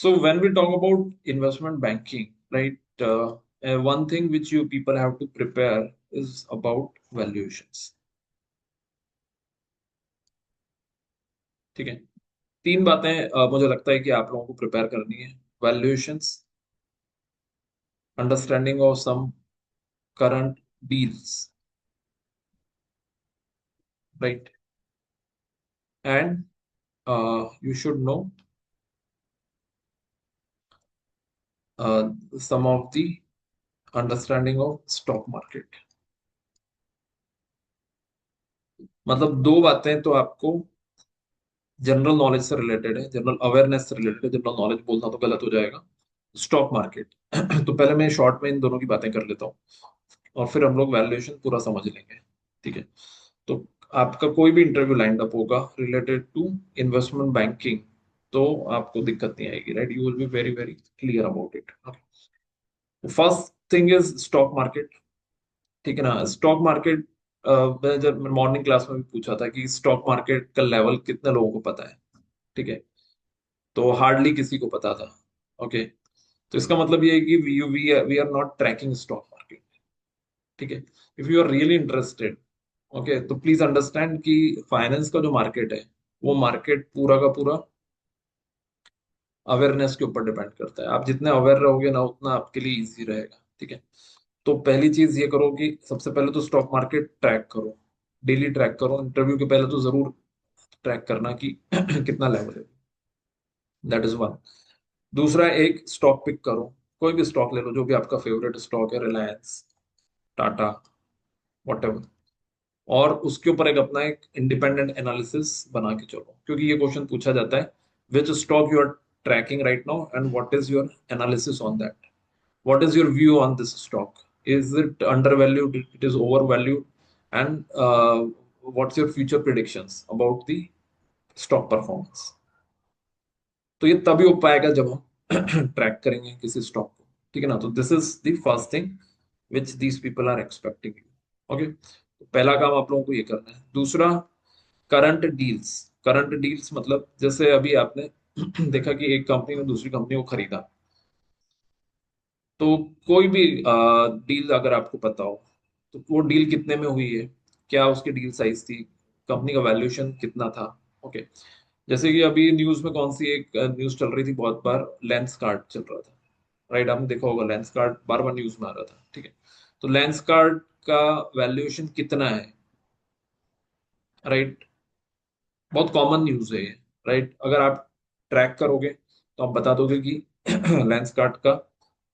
So when we talk about investment banking, right, one thing which you people have to prepare is about valuations. ठीक है, तीन बातें मुझे लगता है कि आप लोगों को प्रिपेयर करनी है: valuations, understanding of some current deals, right, and you should know some of the understanding of stock market. मतलब दो बातें तो आपको जनरल नॉलेज से रिलेटेड है, जनरल अवेयरनेस से रिलेटेड है। जनरल नॉलेज बोलना तो गलत हो जाएगा, स्टॉक मार्केट। तो पहले मैं शॉर्ट में इन दोनों की बातें कर लेता हूँ और फिर हम लोग वैल्यूएशन पूरा समझ लेंगे। ठीक है, तो आपका कोई भी इंटरव्यू लाइंड अप होगा रिलेटेड टू इन्वेस्टमेंट बैंकिंग, तो आपको दिक्कत नहीं आएगी, right? You will be very very clear about it. First thing is stock market. ठीक है ना, स्टॉक मार्केट, मैं जब मॉर्निंग क्लास में भी पूछा था कि स्टॉक मार्केट का लेवल कितने लोगों को पता है। ठीक है, तो हार्डली किसी को पता था। ओके, तो इसका मतलब ये है कि we are not tracking stock market. ठीक है, if you are really interested, okay, तो प्लीज अंडरस्टैंड कि फाइनेंस का जो मार्केट है, वो मार्केट पूरा का पूरा अवेयरनेस के ऊपर डिपेंड करता है। आप जितने अवेयर रहोगे ना, उतना आपके लिए इजी रहेगा। ठीक है, तो पहली चीज ये करो कि सबसे पहले तो स्टॉक मार्केट ट्रैक करो, डेली ट्रैक करो। इंटरव्यू के पहले तो जरूर ट्रैक करना कि कितना लेवल है। That is one. दूसरा, एक स्टॉक पिक करो, कोई भी स्टॉक ले लो, जो भी आपका फेवरेट स्टॉक है, रिलायंस, टाटा, वॉटेवर, और उसके ऊपर एक अपना एक इंडिपेंडेंट एनालिसिस बना के चलो, क्योंकि ये क्वेश्चन पूछा जाता है: which stock you are tracking right now and what is your analysis on that, what is your view on this stock? Is it undervalued, it is overvalued, and what's your future predictions about the stock performance? तो ये तभी हो पाएगा जब हम track करेंगे किसी stock को। ठीक है ना, तो this is the first thing which these people are expecting you. Okay, तो पहला काम आप लोगों को ये करना है। दूसरा, करंट डील्स। करंट डील्स मतलब जैसे अभी आपने देखा कि एक कंपनी ने दूसरी कंपनी को खरीदा, तो कोई भी डील अगर आपको पता हो, तो वो डील कितने में हुई है, क्या उसकी डील साइज थी, कंपनी का वैल्यूएशन कितना था। ओके, जैसे कि अभी न्यूज में कौन सी एक न्यूज चल रही थी, बहुत बार लेंस कार्ड चल रहा था, राइट? आपने देखा होगा, लेंस कार्ड बार बार न्यूज में आ रहा था। ठीक है, तो लेंस कार्ड का वैल्यूएशन कितना है, राइट? बहुत कॉमन न्यूज है ये, राइट? अगर आप ट्रैक करोगे तो आप बता दोगे कि लेंस कार्ड का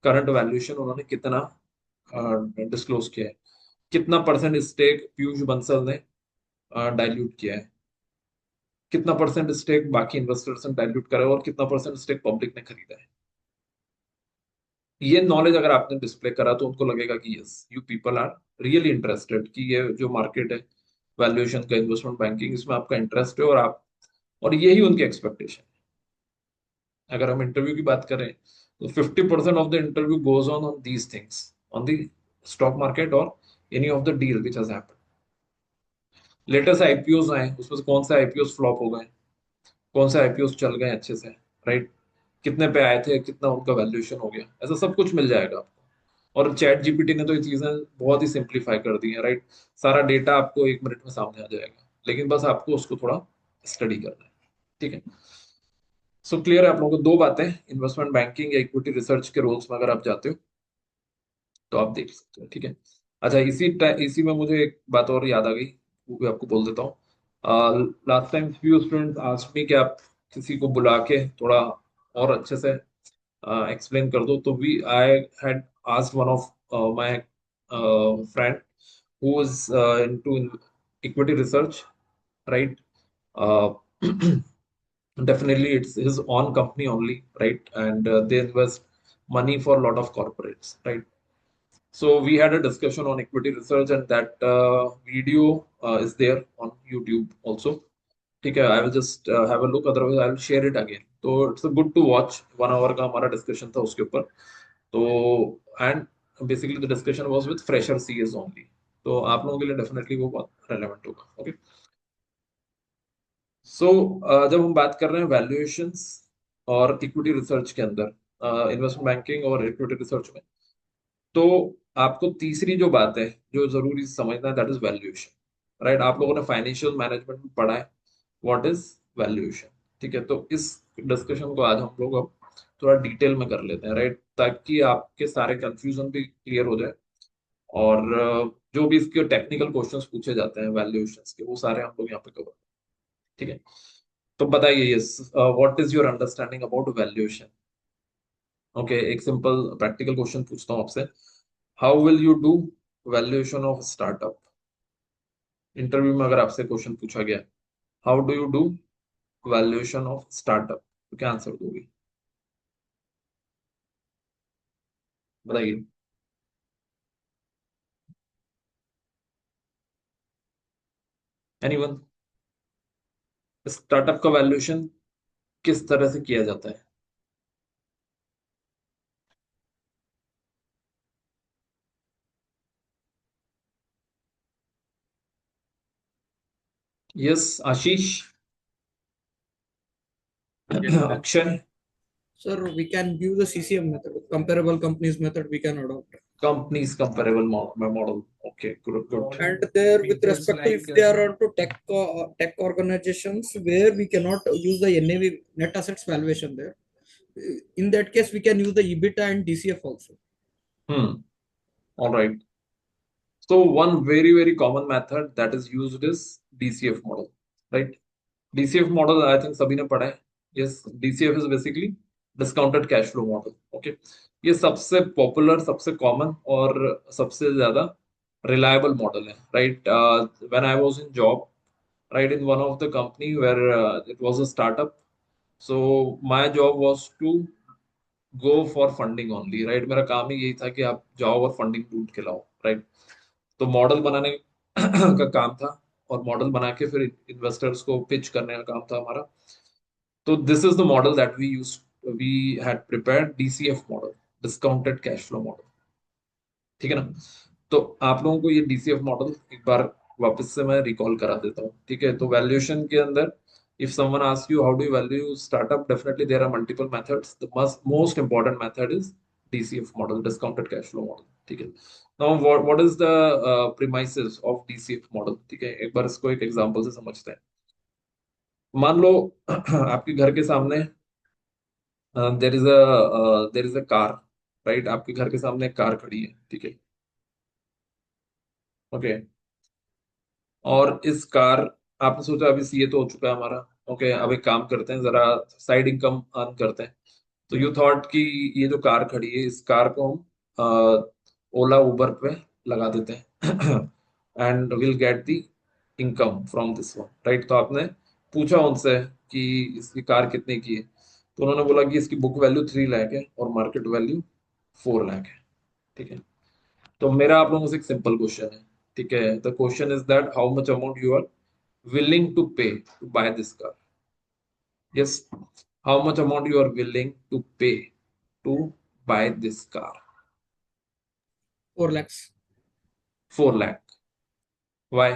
करंट वैल्यूएशन उन्होंने कितना डिस्क्लोज किया है, कितना परसेंट स्टेक पीयूष बंसल ने डाइल्यूट किया है, कितना परसेंट स्टेक बाकी इन्वेस्टर्स ने डाइल्यूट करा है, और कितना परसेंट स्टेक पब्लिक ने खरीदा है। ये नॉलेज अगर आपने डिस्प्ले करा तो उनको लगेगा कि yes, you people are really interested, कि ये जो मार्केट है वैल्यूएशन का, इन्वेस्टमेंट बैंकिंग, इसमें आपका इंटरेस्ट है, और आप, और यही उनकी एक्सपेक्टेशन। अगर हम इंटरव्यू की बात करें तो 50% of the interview goes on these things, on the stock market और any of the deal which has happened. Latest IPO आए, उसमें से कौन से आईपीओ फ्लॉप हो गए, कौन से आईपीओ चल गए अच्छे से, राइट? कितने पे आए थे, कितना उनका वैल्यूएशन हो गया, ऐसा सब कुछ मिल जाएगा आपको। और चैट जीपीटी ने तो ये चीजें बहुत ही सिंप्लीफाई कर दी है, राइट? सारा डेटा आपको 1 मिनट में सामने आ जाएगा, लेकिन बस आपको उसको थोड़ा स्टडी करना है। ठीक है, सो क्लियर है आप लोगों को दो बातें, इन्वेस्टमेंट बैंकिंग या इक्विटी रिसर्च के रोल्स में अगर आप जाते हो तो आप देख सकते हो। ठीक है, अच्छा, इसी में मुझे एक बात और याद आ गई, वो भी आपको बोल देता हूँ। Last time few students asked me कि आप किसी को बुला के थोड़ा और अच्छे से एक्सप्लेन कर दो, तो we I had asked one of my friend who is into equity research, right? Definitely it's his own company only, right? And they invest money for a lot of corporates, right? So we had a discussion on equity research, and that video is there on YouTube also. Okay, I will just have a look. Otherwise, I will share it again. So it's a good to watch. 1 hour का हमारा discussion था उसके ऊपर. तो and basically the discussion was with fresher CS only. तो आप लोगों के लिए definitely वो बहुत relevant होगा. Okay. सो जब हम बात कर रहे हैं वैल्यूएशंस और इक्विटी रिसर्च के अंदर, इन्वेस्टमेंट बैंकिंग और इक्विटी रिसर्च में, तो आपको तीसरी जो बात है जो जरूरी समझना है, दैट इज वैल्यूएशन, राइट? आप लोगों ने फाइनेंशियल मैनेजमेंट में पढ़ा है व्हाट इज वैल्यूएशन, ठीक है? तो इस डिस्कशन को आज हम लोग अब थोड़ा डिटेल में कर लेते हैं, राइट, ताकि आपके सारे कंफ्यूजन भी क्लियर हो जाए, और जो भी इसके टेक्निकल क्वेश्चंस पूछे जाते हैं वैल्यूएशंस के, वो सारे हम लोग यहाँ पे कवर, ठीक है? तो बताइए, yes, what is your understanding about valuation? Okay, एक सिंपल प्रैक्टिकल क्वेश्चन पूछता हूँ आपसे। How will you do valuation of startup? Interview में अगर आपसे क्वेश्चन पूछा गया, how do you do valuation of startup, तो क्या आंसर दोगे? बताइए। एनीवन? स्टार्टअप का वैल्यूएशन किस तरह से किया जाता है? Yes, Ashish. Yes, sir. Akshay. Sir, we can use the CCM method, comparable companies method we can adopt. Companies comparable model, okay, good good. And there, with It is respect to if like they are onto tech organizations where we cannot use the NAV, net assets valuation there. In that case, we can use the EBITDA and DCF also. All right. So one very very common method that is used is DCF model, right? DCF model I think सभी ने पढ़ा है। Yes, DCF is basically discounted cash flow model. Okay, ये सबसे popular, सबसे common और सबसे ज्यादा रिलायबल मॉडल है, right? When I was in job, right, in one of the company where it was a startup, so my job was to go for funding only, right? मेरा काम ही यही था कि आप जाओ और फंडिंग ढूंढ के लाओ, राइट? तो मॉडल बनाने का काम था, और मॉडल बना के फिर इन्वेस्टर्स को पिच करने का काम था हमारा। तो this is the model that we had prepared, DCF model, discounted cash flow model, ठीक है ना? तो आप लोगों को ये डीसीएफ मॉडल एक बार वापस से मैं रिकॉल करा देता हूँ, ठीक है? तो वैल्यूएशन के अंदर, if someone ask you how do you value startup, definitely there are multiple methods, the most important method is DCF model, discounted cash flow model, ठीक है? Now what is the premises of DCF model, ठीक है? एक बार इसको एक example से समझते हैं। मान लो आपके घर के सामने there is a car, right? आपके घर के सामने एक कार खड़ी है, ठीक है? ओके, और इस कार, आपने सोचा अभी सीए तो हो चुका है हमारा, ओके, अब एक काम करते हैं, जरा साइड इनकम अर्न करते हैं। तो यू थॉट कि ये जो कार खड़ी है, इस कार को हम ओला उबर पे लगा देते हैं and will get the income from this one, right? तो आपने पूछा उनसे कि इसकी कार कितने की है, तो उन्होंने बोला कि इसकी बुक वैल्यू 3 लाख है और मार्केट वैल्यू 4 लाख है, ठीक है? तो मेरा आप लोगों से एक सिंपल क्वेश्चन है, ठीक है? The question is that how much amount you are willing to pay to buy this car? Yes, how much amount you are willing to pay to buy this car? 4 lakhs. 4 lakh. Why?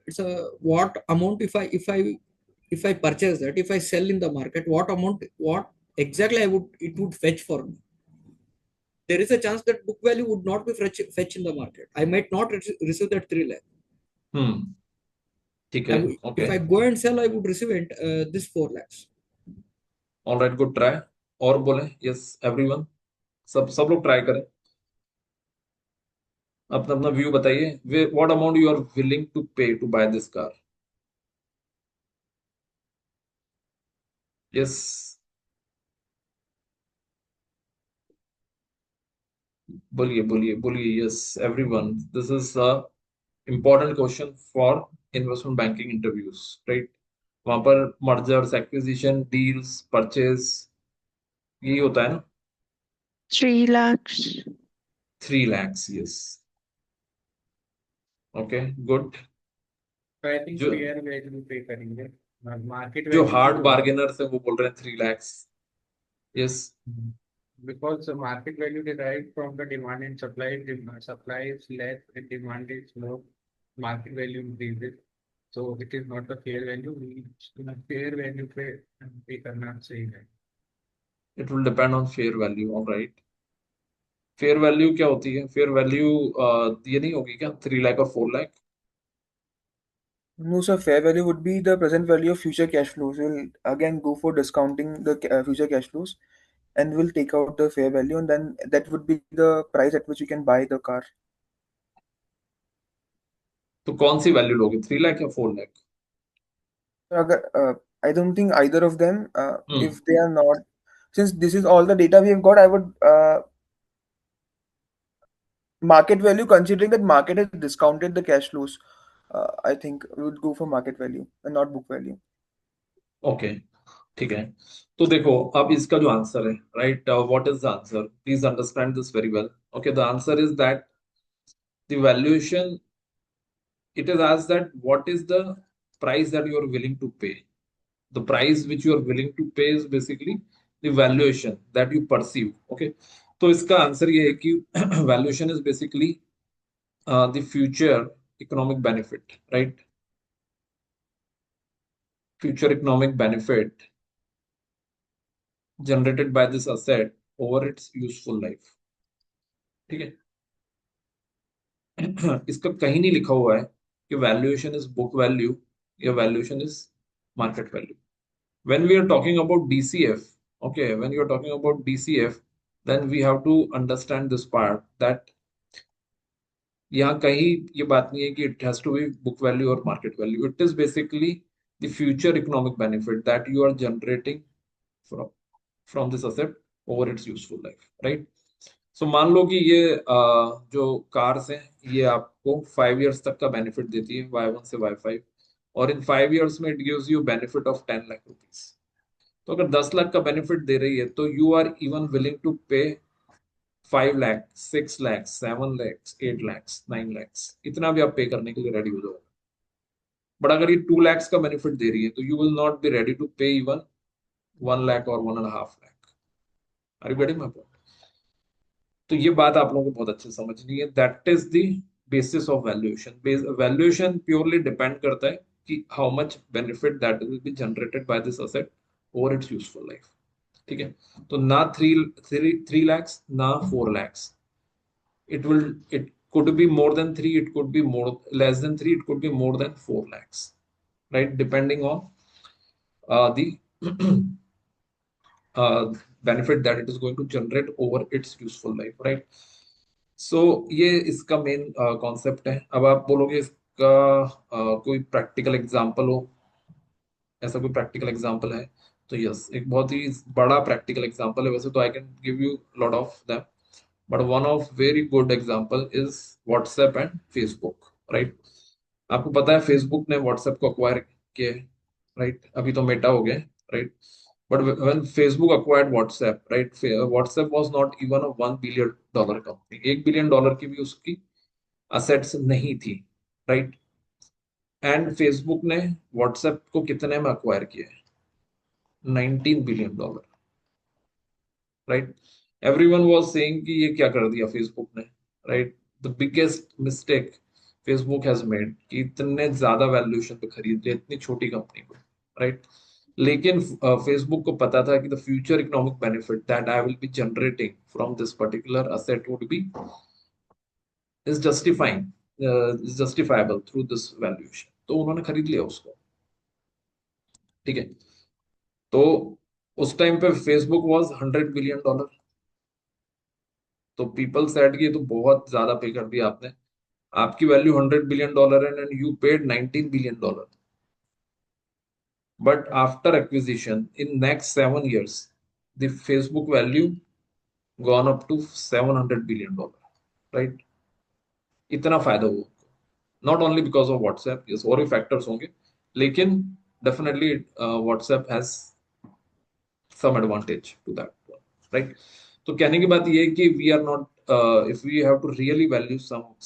It's a what amount if I purchase that, if I sell in the market, what amount, what exactly it would fetch for me? There is a chance that book value would not be fetch in the market. I might not receive that 3 lakh. Hmm. ठीक है, If okay. I go and sell, I would receive this 4 lakhs. All right, good try. और बोले, yes, everyone, सब लोग try करें, अपना अपना view बताइए। What amount you are willing to pay to buy this car? Yes, बोलिए बोलिए बोलिए, yes everyone, this is important question for investment banking interviews, right? वहां पर मर्जर्स, एक्विजिशन, डील्स, परचेज, यही होता है ना? 3 lakhs. 3 lakhs, yes, okay, good. तो आई थिंक जो फेयर वैल्यू पे करेंगे, मार्केट जो वैल्यू हार्ड जो होगा, बार्गेनर्स है वो बोल रहे हैं 3 lakhs, yes. because the market value derived from the demand and supply, supply is less and demand is more, market value increases. So it is not the fair value. We fair value पे पे करना सही है. It will depend on fair value, all right. Fair value क्या होती है? Fair value ये नहीं होगी क्या 3 लाख और 4 lakh? No, sir, fair value would be the present value of future cash flows. We'll again go for discounting the future cash flows and we'll take out the fair value, and then that would be the price at which you can buy the car. तो कौन सी value लोगे, 3 लाख या 4 lakh? I don't think either of them, hmm if they are not, since this is all the data we have got, I would market value, considering that market has discounted the cash flows. I think we would go for market value and not book value. Okay, ठीक है। तो देखो अब इसका जो answer है, right, what is the answer? Please understand this very well. Okay, the answer is that the valuation, it is as that what is the price that you are willing to pay. The price which you are willing to pay is basically the valuation that you perceive. Okay, तो इसका answer ये है कि valuation is basically the future economic benefit, right? Future economic benefit generated by this asset over its useful life. ठीक है। इसका कहीं नहीं लिखा हुआ है कि valuation is book value या valuation is market value. When we are talking about DCF, okay, when you are talking about DCF, then we have to understand this part that यहाँ कहीं ये बात नहीं है कि it has to be book value or market value. It is basically the future economic benefit that you are generating from this asset over its useful life, right? So मान लो कि ये जो कार्स हैं ये आपको 5 years तक का benefit देती है, Y1 से Y5, और इन 5 years में it gives you benefit of 10 lakh rupees. तो अगर 10 लाख का बेनिफिट दे रही है तो you are even willing to pay 5 lakh, 6 lakh, 7 lakh, 8 lakh, 9 lakh, इतना भी आप पे करने के लिए रेडी हो जाओगे। बट अगर ये 2 lakhs का बेनिफिट दे रही है तो you will not be ready to pay even 1 lakh और 1.5 lakh. Are you getting my point? तो ये बात आप लोगों को बहुत अच्छे से समझनी है। That is the basis of valuation. Valuation purely depend करता है कि how much benefit that will be generated by this asset over it's useful life. ठीक है, तो ना 3 lakhs ना 4 lakhs, it could be more than 3, it could be more less than 3, it could be more than 4 lakhs, right, depending on the benefit that it is going to generate over its useful life, right? So ये इसका main concept है। अब आप बोलोगे इसका कोई practical example हो, ऐसा कोई प्रैक्टिकल एग्जांपल है? तो यस, एक बहुत ही बड़ा प्रैक्टिकल एग्जांपल है। वैसे तो I can give you lot of them, but one of very good example is WhatsApp and Facebook, right? आपको पता है फेसबुक ने व्हाट्सएप को अक्वायर किया है, राइट? अभी तो मेटा हो गया, right? But when Facebook acquired WhatsApp, right, WhatsApp was not even a $1 billion company. $1 billion की भी उसकी असेट्स नहीं थी, राइट? एंड फेसबुक ने व्हाट्सएप को कितने में अक्वायर किया है? $19 billion, right? Everyone was saying कि ये क्या कर दिया फेसबुक ने, right? The biggest mistake Facebook has made कि इतने ज्यादा वैल्यूएशन पे खरीद लिया इतनी छोटी कंपनी को, राइट? लेकिन फेसबुक को पता था कि the future economic benefit that I will be generating from this particular asset would be is justifying is justifiable through this valuation, तो उन्होंने खरीद लिया उसको। ठीक है, तो उस टाइम पे फेसबुक वाज $100 billion। तो पीपल सेड कि ये तो बहुत ज्यादा पे कर दिया आपने, आपकी वैल्यू $100 billion है and you paid $19 billion। But after acquisition in next 7 years, the Facebook value gone up to $700 billion, right? इतना फायदा हुआ, not only because of WhatsApp, yes, और भी फैक्टर्स होंगे, लेकिन definitely WhatsApp has some advantage to that one, right? तो कहने की बात ये है कि we are not if we have to really value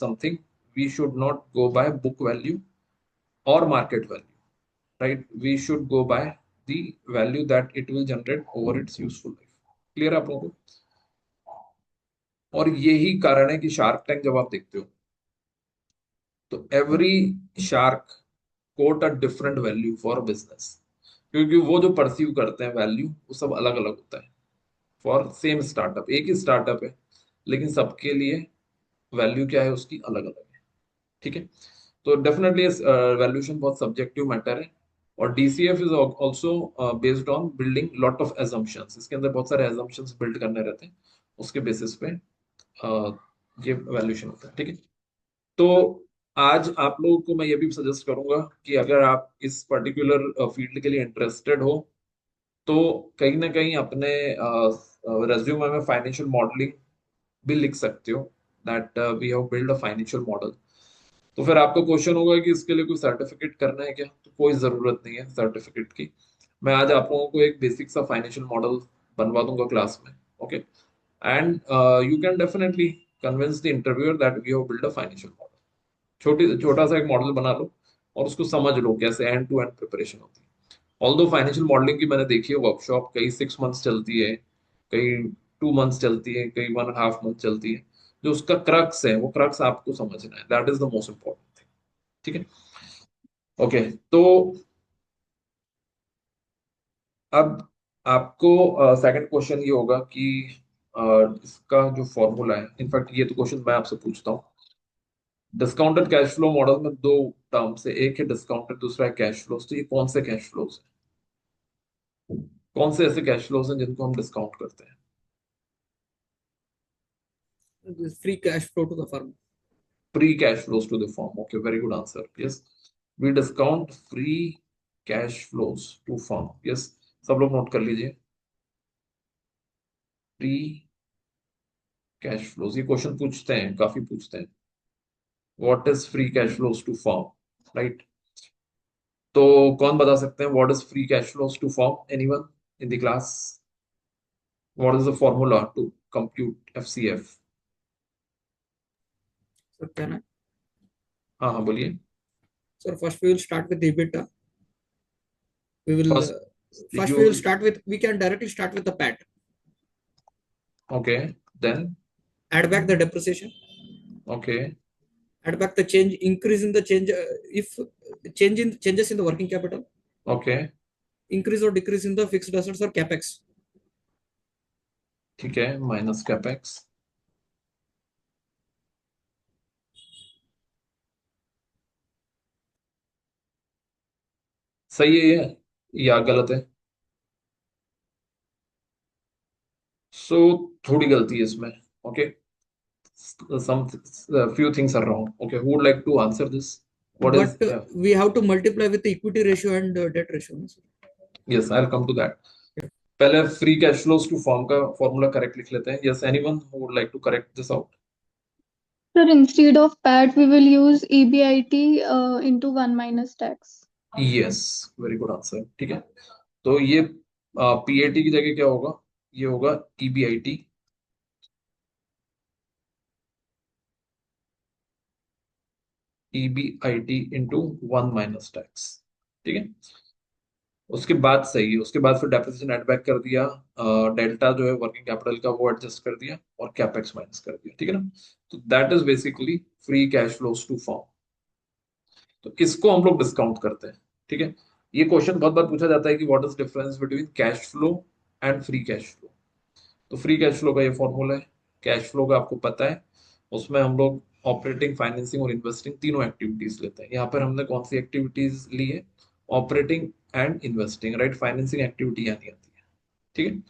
something, we should not go by book value or market value, right? We should go by the value that it will generate over its useful life. Clear आप लोगों को? और यही कारण है कि shark tank जब आप देखते हो तो every shark quote a different value for business, क्योंकि वो जो परसीव करते हैं वैल्यू वो सब अलग अलग होता है फॉर सेम स्टार्टअप। एक ही स्टार्टअप है लेकिन सबके लिए वैल्यू क्या है उसकी अलग अलग है। ठीक है, तो डेफिनेटली वैल्यूएशन बहुत सब्जेक्टिव मैटर है। और DCF is also based on building lot of assumptions, इसके अंदर बहुत सारे एजम्पशंस बिल्ड करने रहते हैं, उसके बेसिस पे ये वैल्यूएशन होता है। ठीक है, तो आज आप लोगों को मैं ये भी सजेस्ट करूंगा कि अगर आप इस पर्टिकुलर फील्ड के लिए इंटरेस्टेड हो तो कहीं ना कहीं अपने रेज्यूमे में फाइनेंशियल मॉडलिंग भी लिख सकते हो, that we have build a financial model. तो फिर आपका क्वेश्चन होगा कि इसके लिए कोई सर्टिफिकेट करना है क्या? तो कोई जरूरत नहीं है सर्टिफिकेट की। मैं आज आप लोगों को एक बेसिक सा फाइनेंशियल मॉडल बनवा दूंगा क्लास में। Okay, and you can definitely convince the interviewer that we have build a financial model. छोटा सा एक मॉडल बना लो और उसको समझ लो कैसे एंड टू एंड प्रिपरेशन होती है। ऑल्दो फाइनेंशियल मॉडलिंग की मैंने देखी है वर्कशॉप, कई 6 मंथ्स चलती है, कई 2 मंथ्स चलती है, कई 1.5 मंथ चलती है। जो उसका क्रक्स है वो क्रक्स आपको समझना है, that is the most important thing. ठीक है, ओके। तो अब आपको सेकंड क्वेश्चन ये होगा कि इसका जो फॉर्मूला है, इनफैक्ट ये तो क्वेश्चन मैं आपसे पूछता हूँ। डिस्काउंटेड कैश फ्लो मॉडल में दो टर्म्स है, एक है डिस्काउंटेड, दूसरा है कैश फ्लोज। तो ये कौन से कैश फ्लोज है? कौन से ऐसे कैश फ्लोज हैं जिनको हम डिस्काउंट करते हैं? Free cash flow to the firm. Free cash flows to the firm. Okay, very good answer. Yes, we discount free cash flows to firm. Yes, सब लोग नोट कर लीजिए, फ्री कैश फ्लोज। ये क्वेश्चन पूछते हैं, काफी पूछते हैं, what is free cash flows to firm, right? तो कौन बता सकते हैं what is free cash flows to firm? Anyone in the class? What is the formula to compute FCF? So can I? हाँ हाँ, बोलिए। So first we will start with the EBITDA. We will first first you, we will start with, we can directly start with the PAT. Okay, then, Add back the depreciation. Okay, Add back the change, increase in the change, if changes in the working capital, okay, increase or decrease in the fixed assets or capex. ठीक है, minus capex. सही है ये या गलत है? सो थोड़ी गलती है इसमें। Okay, some few things are wrong. Okay, who would like to answer this? What is, But we have to multiply with the equity ratio and debt ratio. yes, I'll come to that. पहले free cash flows to form का formula correct लिख लेते हैं। Yes, anyone who would like to correct this out? Sir, instead of PAT, we will use EBIT into 1 minus tax. Yes, very good answer. ठीक है, तो ये PAT की जगह क्या होगा? ये होगा EBIT, EBIT into 1 minus tax. ठीक है, उसके बाद सही है, उसके बाद फिर डेप्रिसिएशन ऐड बैक कर दिया, डेल्टा जो है वर्किंग कैपिटल का वो एडजस्ट कर दिया और कैपेक्स माइनस कर दिया। ठीक है ना, तो that is basically free cash flows to form. तो इसको हम लोग डिस्काउंट करते हैं। ठीक है, ये क्वेश्चन बहुत बार पूछा जाता है कि what is difference between cash flow and free cash flow. तो फ्री कैश फ्लो का ये फॉर्मूला है, कैश फ्लो का आपको पता है, उसमें हम लोग ऑपरेटिंग, फाइनेंसिंग और इन्वेस्टिंग तीनों एक्टिविटीज लेते हैं। यहाँ पर हमने कौन सी एक्टिविटीज ली है? Operating and investing, right? Financing activity यहाँ नहीं आती है। ठीक है,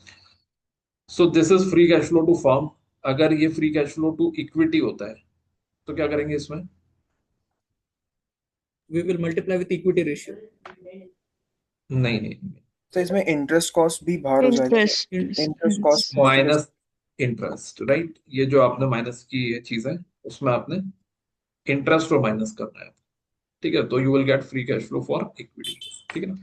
so this is free cash flow to firm. अगर ये free cash flow to equity होता है तो क्या करेंगे इसमें? We will multiply with equity ratio. नहीं नहीं, तो इसमें इंटरेस्ट कॉस्ट भी बाहर हो जाएगा, Interest. Interest cost minus interest, right? ये जो आपने माइनस की ये चीज है उसमें आपने इंटरेस्ट और माइनस करना है। ठीक है, तो you will get free cash flow for equity. ठीक है ना,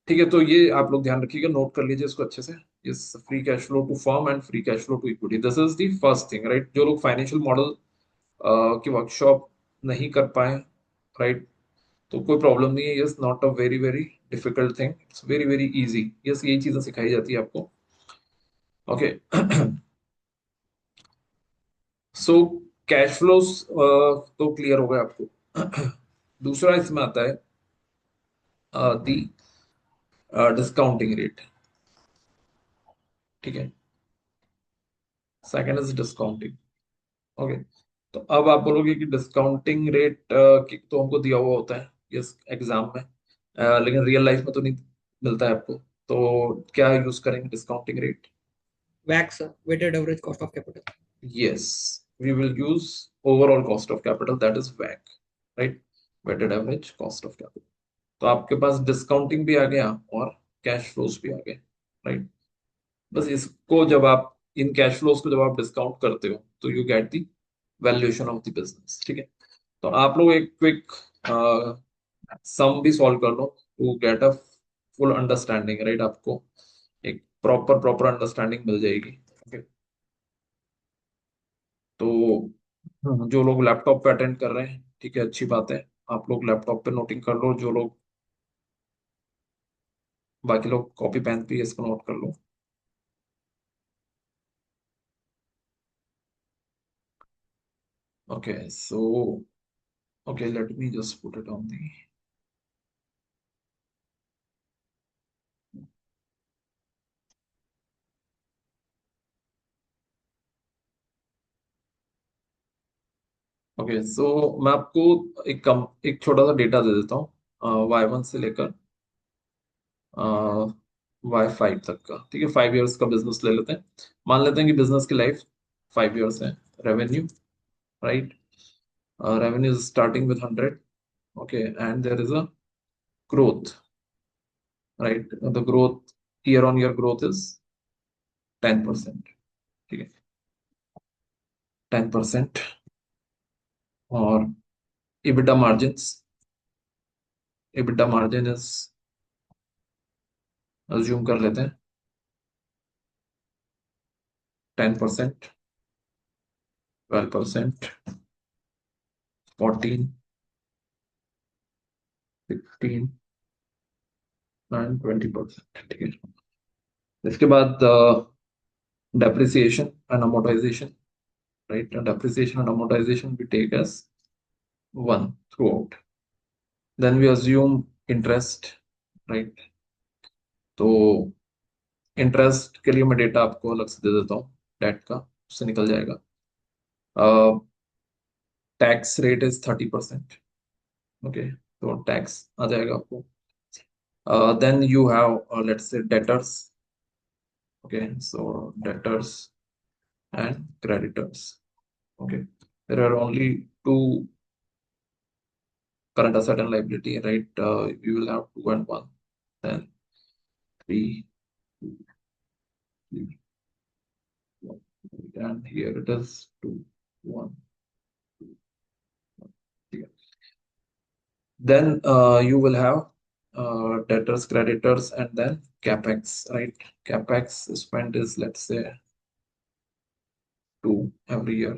ठीक है, तो ये आप लोग ध्यान रखिएगा, नोट कर लीजिए इसको अच्छे से। इस free cash flow to firm and free cash flow to equity, this is the first thing, right? जो लोग फाइनेंशियल मॉडल की वर्कशॉप नहीं कर पाए, राइट, तो कोई प्रॉब्लम नहीं है। Yes, not a very very difficult thing, it's very very easy. Yes, यही चीजें सिखाई जाती है आपको। ओके, सो कैश फ्लोज तो क्लियर हो गए आपको। दूसरा इसमें आता है दी डिस्काउंटिंग रेट, ठीक है। Second is discounting, okay. तो अब आप बोलोगे कि डिस्काउंटिंग रेट तो हमको दिया हुआ होता है इस एग्जाम में, लेकिन रियल लाइफ में तो नहीं मिलता है आपको, तो क्या यूज करेंगे discounting rate? WACC, sir, weighted average cost of capital. Yes, we will use overall cost of capital, that is WACC, right? Weighted average cost of capital. तो आपके पास डिस्काउंटिंग भी आ गया और कैश फ्लोज भी आ गए, राइट। बस इसको जब आप इन कैश फ्लोज को जब आप डिस्काउंट करते हो तो you get the valuation of the business, ठीक है। तो आप लोग एक क्विक सम भी सॉल्व कर लो to get a full understanding, right. आपको एक प्रॉपर प्रॉपर अंडरस्टैंडिंग मिल जाएगी, ओके। तो जो लोग लैपटॉप पे अटेंड कर रहे हैं, ठीक है, अच्छी बात है, आप लोग लैपटॉप पे नोटिंग कर लो, जो लोग बाकी लोग कॉपी पेन पे इसको नोट कर लो। Okay, so okay, let me just put it on the okay. So मैं आपको एक छोटा सा डेटा दे देता हूँ Y1 से लेकर Y5 तक का, ठीक है। 5 इयर्स का बिजनेस ले लेते हैं, मान लेते हैं कि बिजनेस की लाइफ 5 इयर्स है। Revenue, right, revenue is starting with 100, okay, and there is a growth, right? The growth, year on year growth is 10%, ठीक है, 10%। और EBITDA margins, EBITDA margin is, assume कर लेते हैं 10%, 12%, 14, 16 एंड 20%, ठीक है। इसके बाद depreciation and amortization, right? And depreciation and amortization we take as 1 throughout. Then we assume interest, right? तो इंटरेस्ट के लिए मैं डेटा आपको अलग से दे देता हूँ, डेट का, उससे निकल जाएगा। टैक्स रेट इज 30%, ओके, तो टैक्स आ जाएगा आपको। Then you have let's say debtors, okay, so debtors and creditors, okay. There are only two current asset and liability, right? You will have 2 and 1, then 3, 2, 3, 1, and here it is 2, 1, 2, 1. ठीक है। Then you will have debtors, creditors, and then capex, right? Capex spent is, let's say, 2 every year,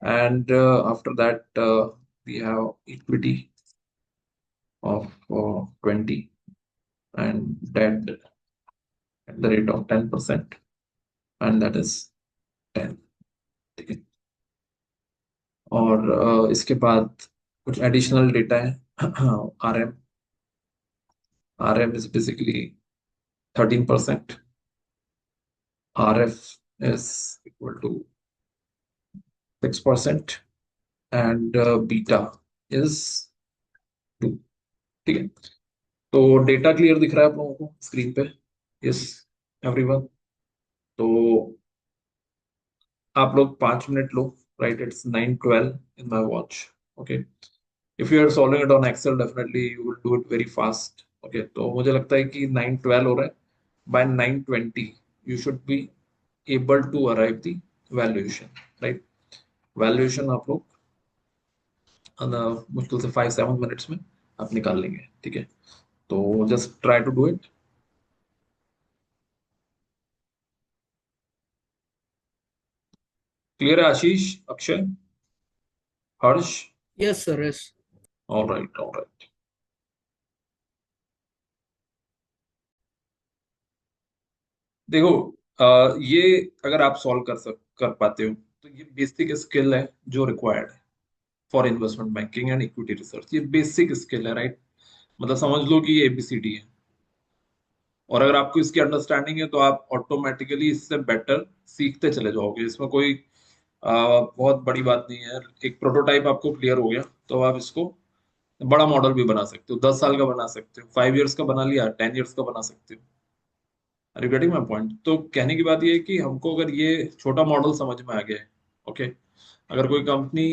and after that we have equity of 20 and debt at the rate of 10%, and that is 10, ठीक है। और इसके बाद कुछ additional data है। RM, RM is basically 13%, RF is equal to 6%, and beta is 2, ठीक है। तो डेटा क्लियर दिख रहा है आप लोगों को स्क्रीन पे? Yes everyone. तो आप लोग 5 मिनट लो, right, it's 9:12 in my watch, okay. If you are solving it on Excel definitely you will do it very fast, okay. तो मुझे लगता है कि 9:12 हो रहा है, by 9:20 you should be able to arrive the valuation, right. Valuation आप लोग मुश्किल से 5-7 मिनट्स में आप निकाल लेंगे, ठीक है। तो just try to do it. Clear है Ashish, Akshay, Harsh? Yes, sir. Yes. Alright, alright. देखो ये अगर आप सॉल्व कर पाते हो तो ये बेसिक स्किल है जो रिक्वायर्ड है, for investment banking and equity research. ये बेसिक स्किल है, राइट? मतलब समझ लो कि ये ABCD है, और अगर आपको इसकी अंडरस्टैंडिंग है तो आप ऑटोमेटिकली इससे बेटर सीखते चले जाओगे। इसमें कोई बहुत बड़ी बात नहीं है। एक प्रोटोटाइप आपको क्लियर हो गया तो आप इसको बड़ा मॉडल भी बना सकते हो, 10 साल का बना सकते हो, 5 years का बना लिया, 10 years का बना सकते हो। Are you getting my point? तो कहने की बात ये है कि हमको अगर ये छोटा मॉडल समझ में आ गया है, ओके, अगर कोई कंपनी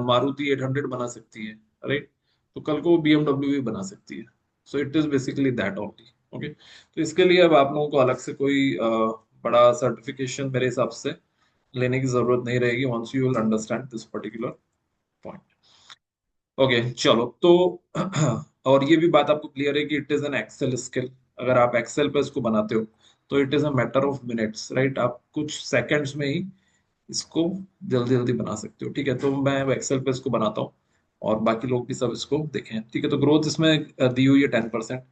मारुति 800 बना सकती है, राइट, तो कल को BMW भी बना सकती है। सो it is basically that only. Okay, तो इसके लिए अब आप लोगों को अलग से कोई बड़ा सर्टिफिकेशन मेरे हिसाब से लेने की जरूरत नहीं रहेगी, once you will understand this particular point. Okay, चलो तो और ये भी बात आपको क्लियर है कि it is an Excel skill. अगर आप एक्सेल पे इसको बनाते हो तो it is a matter of minutes, right? आप कुछ सेकंड्स में ही इसको जल्दी जल्दी बना सकते हो। ठीक है, तो मैं एक्सेल पे इसको बनाता हूँ और बाकी लोग भी सब इसको देखें। ठीक है, तो ग्रोथ इसमें दी हुई है 10%।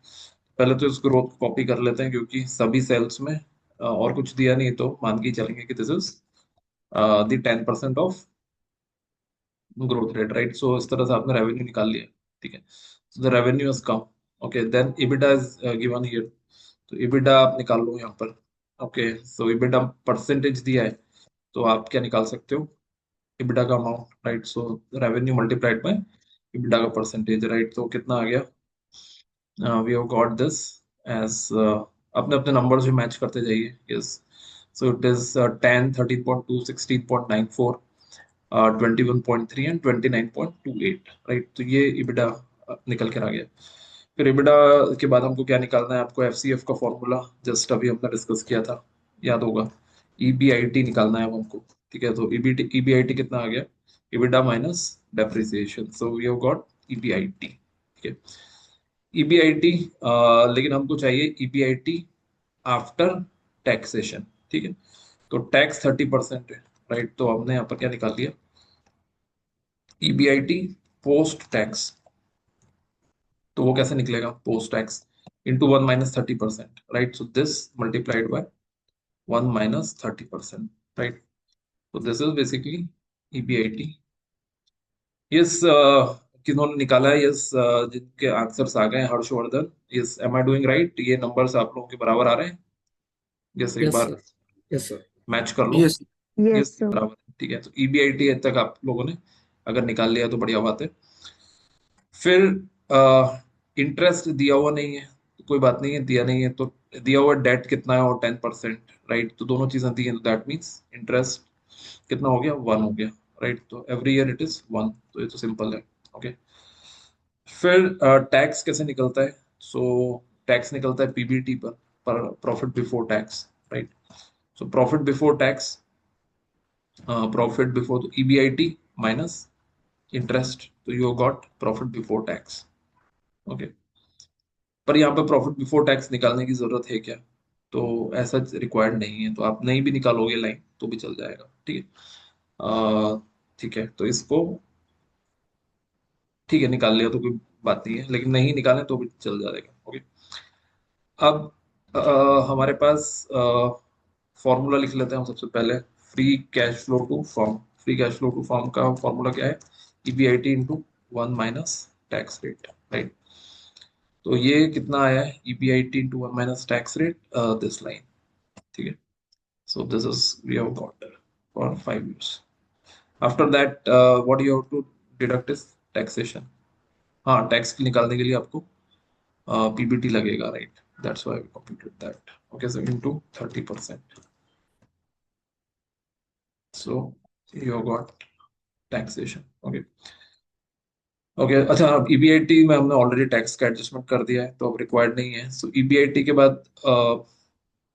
पहले तो इस ग्रोथ को कॉपी कर लेते हैं क्योंकि सभी सेल्स में और कुछ दिया नहीं, तो मान के ही चलेंगे कि this is the 10% of growth rate, right? So इस तरह से आपने रेवेन्यू निकाल लिया। ठीक है, so the revenue is come. Okay, then EBITDA is given here, तो EBITDA आप निकाल लो यहाँ पर। ओके, सो EBITDA परसेंटेज दिया है, तो आप क्या निकाल सकते हो? EBITDA का amount, right? So revenue multiplied by EBITDA का परसेंटेज, राइट? तो कितना आ गया? We have got this as, अपने अपने नंबर से मैच करते जाइए। Yes, so it is 10, 13.2, 16.94, 21.3 and 29.28, right? तो ये EBITDA निकल कर आ गया। फिर EBITDA के बाद हमको क्या निकालना है? आपको FCF का फॉर्मूला जस्ट अभी हमने डिस्कस किया था, याद होगा। EBIT निकालना है अब हमको। ठीक है, तो EBIT कितना आ गया? EBITDA minus depreciation, so we have got EBIT। ठीक है, EBIT, लेकिन हमको चाहिए EBIT आफ्टर टैक्सेशन। ठीक है, तो टैक्स 30% है, राइट? तो हमने यहाँ पर क्या निकाल लिया? EBIT post tax. तो वो कैसे निकलेगा? Post tax into 1 - 30%, right? So this multiplied by 1 - 30%, right? तो this is basically EBIT। Yes, किन्होंने निकाला है? यस, जिनके आंसर्स आ गए हैं, Harshvardhan. Yes, am I doing right? ये नंबर्स आप लोगों के बराबर आ रहे हैं? यस, एक Yes, बार sir. Yes, sir. मैच कर लो। Yes. Yes, yes, sir. बराबर है। ठीक है, तो EBIT तक आप लोगों ने अगर निकाल लिया तो बढ़िया बात है। फिर इंटरेस्ट दिया हुआ नहीं है तो कोई बात नहीं है, दिया नहीं है तो दिया हुआ डेट कितना है? और 10%, राइट? तो दोनों चीजें दी हैं, तो दैट मीन्स इंटरेस्ट कितना हो गया? 1 हो गया, राइट? तो एवरी ईयर इट इज 1, तो ये तो सिंपल है। ओके, फिर टैक्स कैसे निकलता है? सो टैक्स निकलता है PBT पर profit before tax, right? So profit before tax, profit before, तो EBIT माइनस इंटरेस्ट, तो you got profit before tax. Okay, पर यहाँ पे प्रॉफिट बिफोर टैक्स निकालने की जरूरत है क्या? तो ऐसा रिक्वायर्ड नहीं है, तो आप नहीं भी निकालोगे लाइन तो भी चल जाएगा। ठीक है, ठीक है, तो इसको ठीक है निकाल लिया तो कोई बात नहीं है, लेकिन नहीं निकालें तो भी चल जाएगा। ओके, अब हमारे पास फॉर्मूला लिख लेते हैं हम सबसे पहले। Free cash flow to firm, free cash flow to form का फॉर्मूला क्या है? EBIT into 1 - tax rate, right? तो ये कितना आया है? EBIT into 1 - tax rate, this line. ठीक है, so this is we have got there for 5 years. After that, what you have to deduct is taxation. हाँ, टैक्स निकालने के लिए आपको PBT लगेगा, right? That's why we computed that. Okay, so into 30%. So you have got taxation. Okay. Okay, अच्छा, अब EBIT में हमने ऑलरेडी टैक्स का एडजस्टमेंट कर दिया है तो अब रिक्वायर्ड नहीं है। सो EBIT के बाद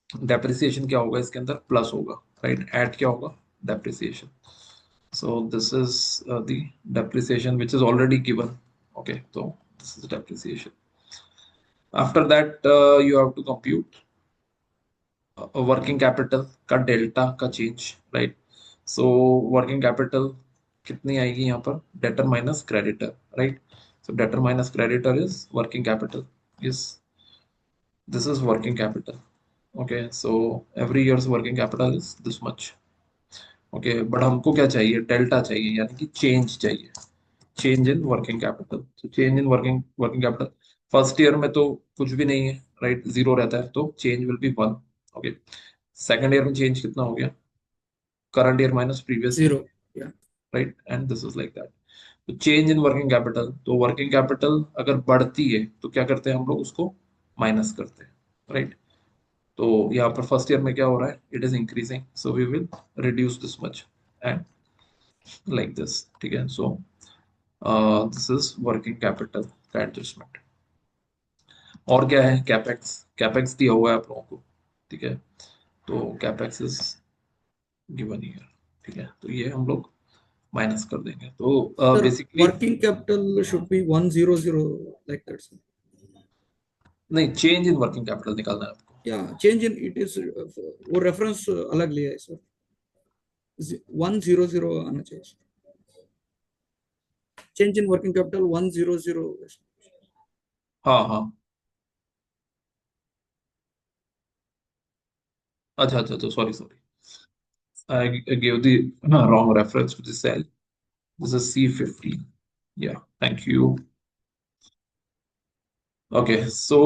डेप्रिसिएशन क्या होगा? इसके अंदर प्लस होगा, राइट? ऐड क्या होगा? Depreciation. So this is the depreciation which is already given. Okay, so this is depreciation. After that, you have to compute working capital का delta का change, right? So working capital कितनी आएगी यहाँ पर? Debtor minus creditor, right? So debtor minus creditor is working capital. Yes, this is working capital. Okay, so every year's working capital is this much. Okay, but हमको क्या चाहिए? Delta चाहिए, यानी कि चेंज चाहिए। Change in working capital. तो change in working working capital first year में तो कुछ भी नहीं है, राइट, जीरो रहता है, तो change will be 1। Okay, second year में चेंज कितना हो गया, current year minus previous year, 0. Yeah. Right, and this is like that. तो चेंज इन वर्किंग कैपिटल, तो वर्किंग कैपिटल अगर बढ़ती है तो क्या करते हैं हम लोग, उसको माइनस करते हैं, राइट। तो यहाँ पर फर्स्ट ईयर में क्या हो रहा है, it is increasing, so we will reduce this much and like this, ठीक है। So this is working capital का एडजस्टमेंट। और क्या है, कैपेक्स, कैपेक्स दिया हुआ है आप लोगों को, ठीक है। तो कैपेक्स इज गिवन हियर, ठीक है, तो ये हम लोग माइनस कर देंगे। तो Sir, basically working capital should be 100 like that, sir. नहीं, चेंज इन वर्किंग कैपिटल निकालना है आपको। Yeah, change in it is वो reference अलग लिया है sir. 100 आना चाहिए sir. Change in working capital 100. हाँ हाँ, अच्छा अच्छा, तो sorry sorry, I gave the wrong reference to the cell. This is C15. Yeah, thank you. Okay, so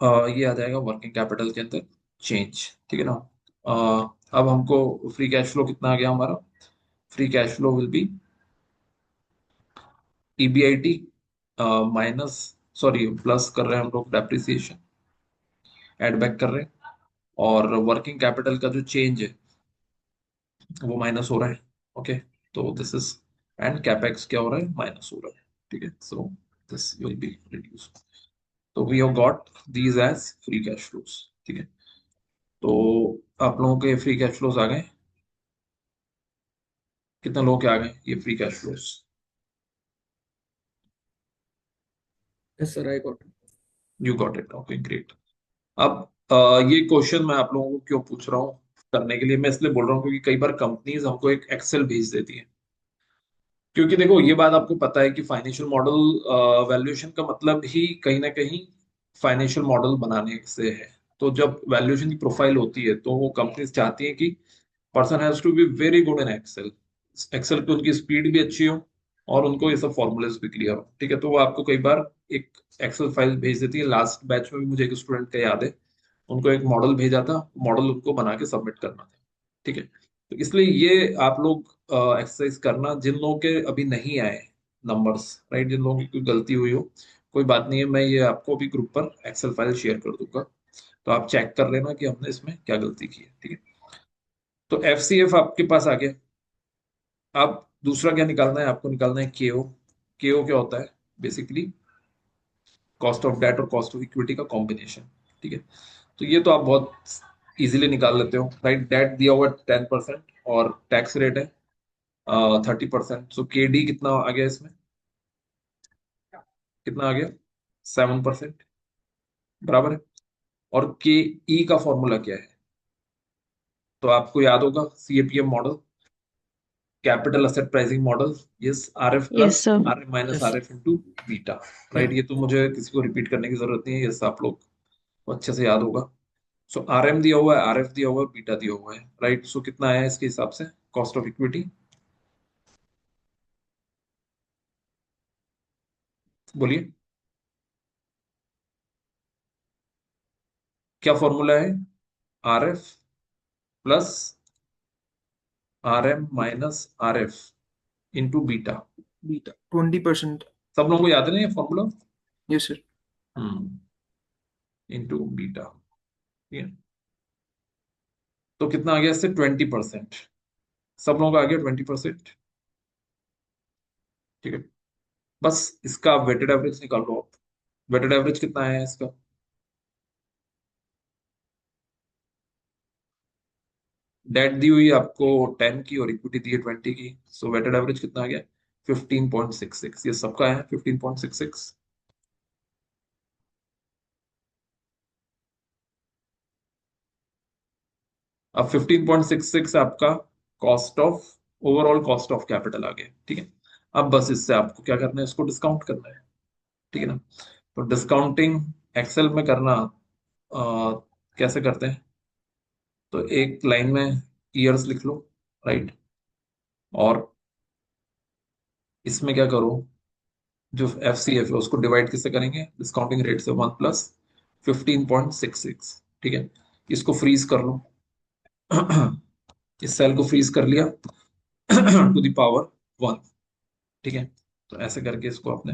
ये आ जाएगा वर्किंग कैपिटल के अंदर चेंज, ठीक है ना। अब हमको फ्री कैश फ्लो कितना आ गया हमारा, free cash flow will be EBIT minus, sorry plus कर रहे हैं हम लोग, डेप्रिसिएशन एड बैक कर रहे हैं, और वर्किंग कैपिटल का जो चेंज है वो माइनस हो रहा है। ओके, तो दिस इज, एंड कैपेक्स क्या हो रहा है, माइनस हो रहा है, ठीक है। So this will be reduce. तो we have got these as free cash flows, ठीक है। तो आप लोगों के फ्री कैश फ्लोज आ गए, कितने लोगों के आ गए ये free cash flows? Yes sir, I got it. You got it, okay great. अब ये क्वेश्चन मैं आप लोगों को क्यों पूछ रहा हूँ, करने के लिए मैं इसलिए बोल रहा हूँ क्योंकि कई बार कंपनीज हमको एक एक्सेल भेज देती है। क्योंकि देखो ये बात आपको पता है कि फाइनेंशियल मॉडल वैल्यूएशन का मतलब ही कहीं ना कहीं फाइनेंशियल मॉडल बनाने से है। तो जब वैल्यूएशन की प्रोफाइल होती है तो वो कंपनीज चाहती है कि person has to be very good in Excel, Excel पे उनकी स्पीड भी अच्छी हो और उनको ये सब फॉर्मूलेस भी क्लियर हो, ठीक है। तो वो आपको कई बार एक एक्सेल फाइल भेज देती है। लास्ट बैच में भी मुझे एक स्टूडेंट का याद है, उनको एक मॉडल भेजा था, मॉडल उनको बना के सबमिट करना था, ठीक है। तो इसलिए ये आप लोग एक्सरसाइज करना, जिन लोगों के अभी नहीं आए नंबर्स, राइट, जिन लोगों की कोई गलती हुई हो, कोई बात नहीं है, मैं ये आपको भी ग्रुप पर एक्सेल फाइल शेयर कर दूंगा, तो आप चेक कर लेना कि हमने इसमें क्या गलती की है, ठीक है। तो FCF आपके पास आ गया। अब दूसरा क्या निकालना है आपको, निकालना है KO। KO क्या होता है, बेसिकली कॉस्ट ऑफ डेट और कॉस्ट ऑफ इक्विटी का कॉम्बिनेशन, ठीक है। तो ये तो आप बहुत इजीली निकाल लेते हो, राइट। डेट दिया हुआ 10% और टैक्स रेट है 30%। सो KD कितना आ गया इसमें, कितना आ गया, 7%, बराबर है। और KE का फॉर्मूला क्या है, तो आपको याद होगा, CAPM model, capital asset pricing model, yes, RF plus Yes, sir. RM minus Yes. RF into beta, right. Yeah. ये तो मुझे किसी को रिपीट करने की जरूरत नहीं है, यस, आप लोग को अच्छे से याद होगा। सो RM दिया हुआ है, RF दिया हुआ है, बीटा दिया हुआ है, राइट। सो कितना आया इसके हिसाब से, कॉस्ट ऑफ इक्विटी, बोलिए क्या फॉर्मूला है, RF plus RM minus RF into beta, Beta. 20%. सब लोगों को याद है ना ये formula, Yes, sir. Into beta, ठीक है। तो कितना आ गया इससे, 20%, सब लोगों का आ गया 20%, ठीक है। बस इसका वेटेड एवरेज निकाल लो आप, वेटेड एवरेज कितना आया है इसका, डेट दी हुई है आपको 10 की और इक्विटी दी है 20 की, सो वेटेड एवरेज कितना आ गया, 15.66, ये सबका है 15.66। अब 15.66 आपका cost of, overall cost of capital आ गया, ठीक है। अब बस इससे आपको क्या करना है, इसको डिस्काउंट करना है, ठीक है ना। तो डिस्काउंटिंग एक्सेल में करना कैसे करते हैं, तो एक लाइन में ईयर्स लिख लो, राइट, और इसमें क्या करो, जो FCF है उसको डिवाइड किससे करेंगे, डिस्काउंटिंग रेट से, 1 प्लस 15.66, ठीक है। इसको फ्रीज कर लो, इस सेल को फ्रीज कर लिया टू द पावर 1, ठीक है। तो ऐसे करके इसको आपने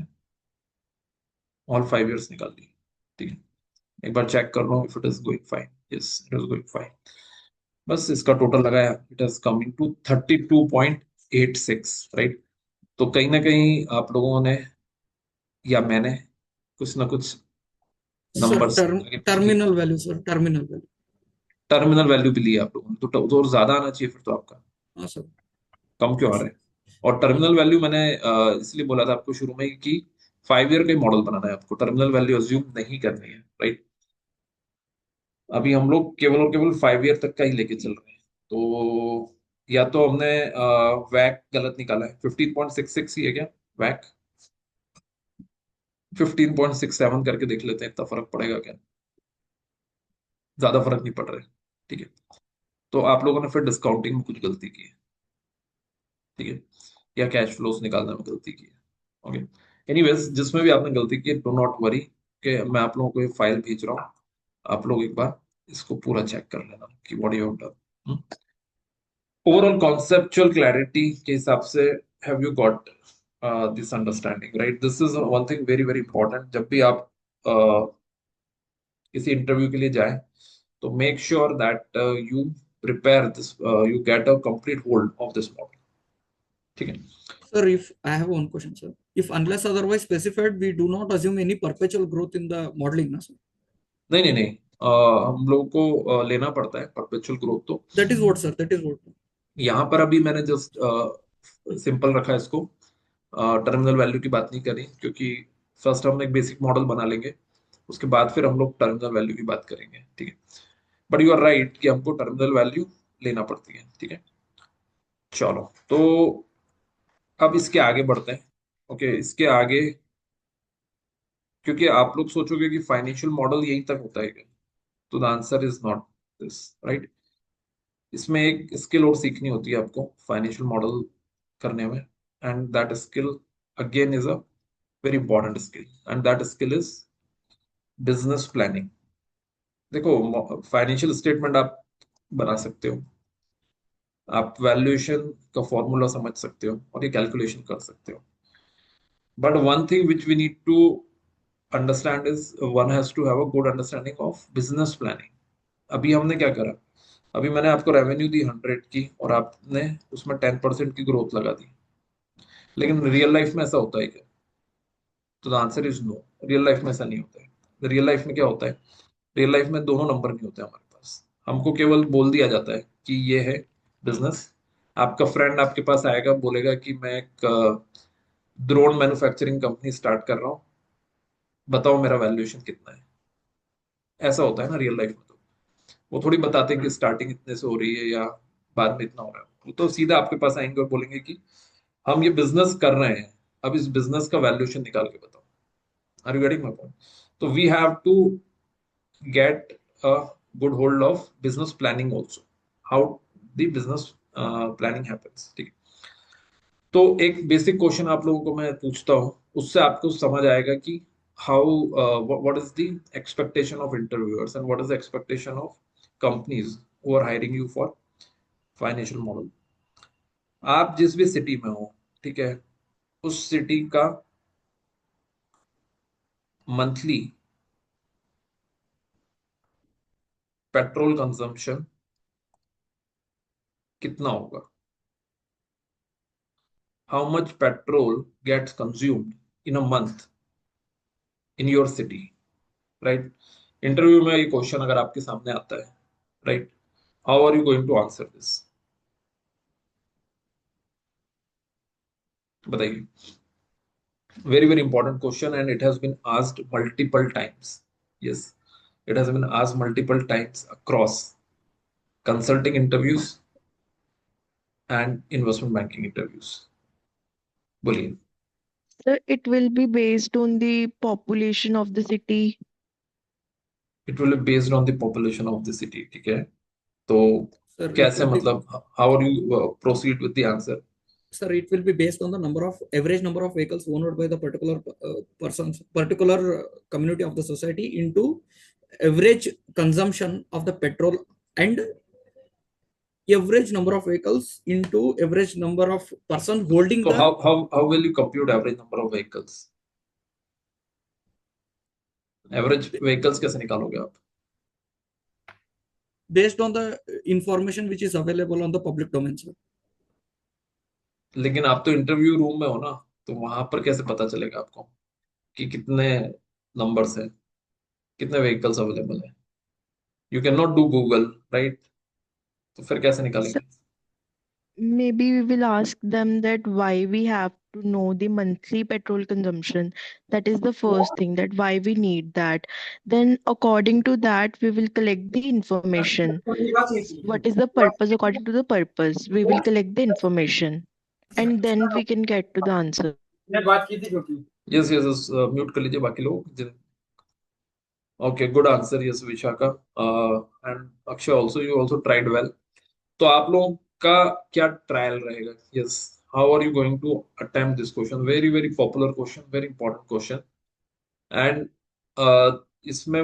ऑल 5 years निकाल दिए, ठीक है। एक बार चेक कर लो if it is going fine, yes it is going fine. बस इसका टोटल लगाया, it is coming to 32.86, right. तो कहीं ना कहीं आप लोगों ने या मैंने कुछ ना कुछ सर नंबर्स आगे पीछे किए। Terminal value sir, terminal value. Terminal value भी लिया आप लोगों ने, तो ज्यादा आना चाहिए फिर तो आपका, हाँ सर। कम क्यों आ रहा है। और टर्मिनल वैल्यू मैंने इसलिए बोला था आपको शुरू में कि 5 year का मॉडल बनाना है आपको, टर्मिनल वैल्यू अज्यूम नहीं करनी है, राइट। अभी हम लोग केवल और केवल 5 year तक का ही लेके चल रहे हैं। तो या तो हमने वैक गलत निकाला है, 15.66 ही है क्या वैक, 15.67 करके देख लेते हैं, इतना फर्क पड़ेगा क्या, ज्यादा फर्क नहीं पड़ रहा है, ठीक है। तो आप लोगों ने फिर डिस्काउंटिंग में कुछ गलती की है, ठीक है, या कैश फ्लोस निकालने में गलती की है, ओके। एनीवेज जिसमें भी आपने गलती की है, डो नॉट वरी, कि मैं आप लोगों को ये फाइल भेज रहा हूँ, आप लोग एक बार इसको पूरा चेक कर लेना कि what you have done. Overall conceptual clarity के हिसाब से have you got this understanding, right. This is one thing very very important, जब भी आप किसी इंटरव्यू के लिए जाएं तो make sure that you prepare this, you get a complete hold of this model, ठीक है। Sir, if I have one question, sir. If unless otherwise specified, we do not assume any perpetual growth in the modeling, na, sir? नहीं नहीं नहीं, हम लोगों को लेना पड़ता है परपेचुअल ग्रोथ तो। That is what, sir. That is what. यहाँ पर अभी मैंने जस्ट सिंपल रखा है इसको, टर्मिनल वैल्यू की बात नहीं करी, क्योंकि फर्स्ट हम एक बेसिक मॉडल बना लेंगे, उसके बाद फिर हम लोग टर्मिनल वैल्यू की बात करेंगे, ठीक है। बट यू आर राइट कि हमको टर्मिनल वैल्यू लेना पड़ती है, ठीक है। चलो तो अब इसके आगे बढ़ते हैं, ओके। इसके आगे, क्योंकि आप लोग सोचोगे कि फाइनेंशियल मॉडल यहीं तक होता है क्या, तो the answer is not this, right. इसमें एक स्किल और सीखनी होती है आपको फाइनेंशियल मॉडल करने में, and that skill again is a very important skill, and that skill is business planning. देखो फाइनेंशियल स्टेटमेंट आप बना सकते हो, आप वैल्यूएशन का फॉर्मूला समझ सकते हो और ये कैलकुलेशन कर सकते हो, but one thing which we need to understand is one has to have a good understanding of business planning. अभी हमने क्या करा, अभी मैंने आपको रेवेन्यू दी 100 की और आपने उसमें 10% की ग्रोथ लगा दी, लेकिन रियल लाइफ में ऐसा होता है क्या, तो the answer is no. Real life में ऐसा नहीं होता है। रियल लाइफ में क्या होता है, रियल लाइफ में दोनों नंबर नहीं होते हमारे पास, हमको केवल बोल दिया जाता है कि ये है बिजनेस। आपका फ्रेंड आपके पास आएगा, बोलेगा कि मैं एक ड्रोन मैन्युफैक्चरिंग कंपनी स्टार्ट कर रहा हूँ, बताओ मेरा वैल्यूएशन कितना है। ऐसा होता है ना रियल लाइफ में, तो वो थोड़ी बताते हैं कि स्टार्टिंग इतने से हो रही है या बाद में इतना हो रहा है, वो तो सीधा आपके पास आएंगे और बोलेंगे कि हम ये बिजनेस कर रहे हैं, अब इस बिजनेस का वैल्यूएशन निकाल के बताओ। Are you getting my point. तो we have to get a good hold of business planning also, how the business planning happens, ठीक है। तो एक बेसिक क्वेश्चन आप लोगों को मैं पूछता हूँ, उससे आपको समझ आएगा कि how what is the expectation of interviewers and what is the expectation of companies who are hiring you for financial model. आप जिस भी सिटी में हो, ठीक है, उस सिटी का मंथली पेट्रोल कंजम्पशन कितना होगा, how much petrol gets consumed in a month in your city, right. Interview में ये क्वेश्चन अगर आपके सामने आता है, right, how are you going to answer this, बताइए। Very very important question and it has been asked multiple times, yes it has been asked multiple times across consulting interviews and investment banking interviews. बोलिए। Sir, it will be based on the population of the city. It will be based on the population of the city, ठीक है। तो Sir, it कैसे, will be मतलब how are you proceed with the answer. Sir, it will be based on the average number of vehicles owned by the particular particular community of the society into average consumption of the petrol and average number of vehicles into average number of person holding So the how will you compute average number of vehicles? Average vehicles कैसे निकालोगे आप? based on the information which is available on the public domain, sir. लेकिन आप तो interview room में हो ना, तो वहां पर कैसे पता चलेगा आपको कि कितने नंबर्स हैं, कितने व्हीकल्स अवेलेबल है? You can not do Google, right? तो फिर कैसे So निकालेंगे? maybe we will ask them that why we have to know the monthly petrol consumption. That is the first thing, that why we need that. Then according to that, we will collect the information. What is the purpose? According to the purpose, we will collect the information and then we can get to the answer. Yes yes, mute कर लीजिए बाकी लोग. Okay, good answer. Yes Vishakha and Akshay also, you also tried well. तो आप लोगों का क्या trial रहेगा? Yes, how are you going to attempt this question? Very very popular question, very important question. And इसमें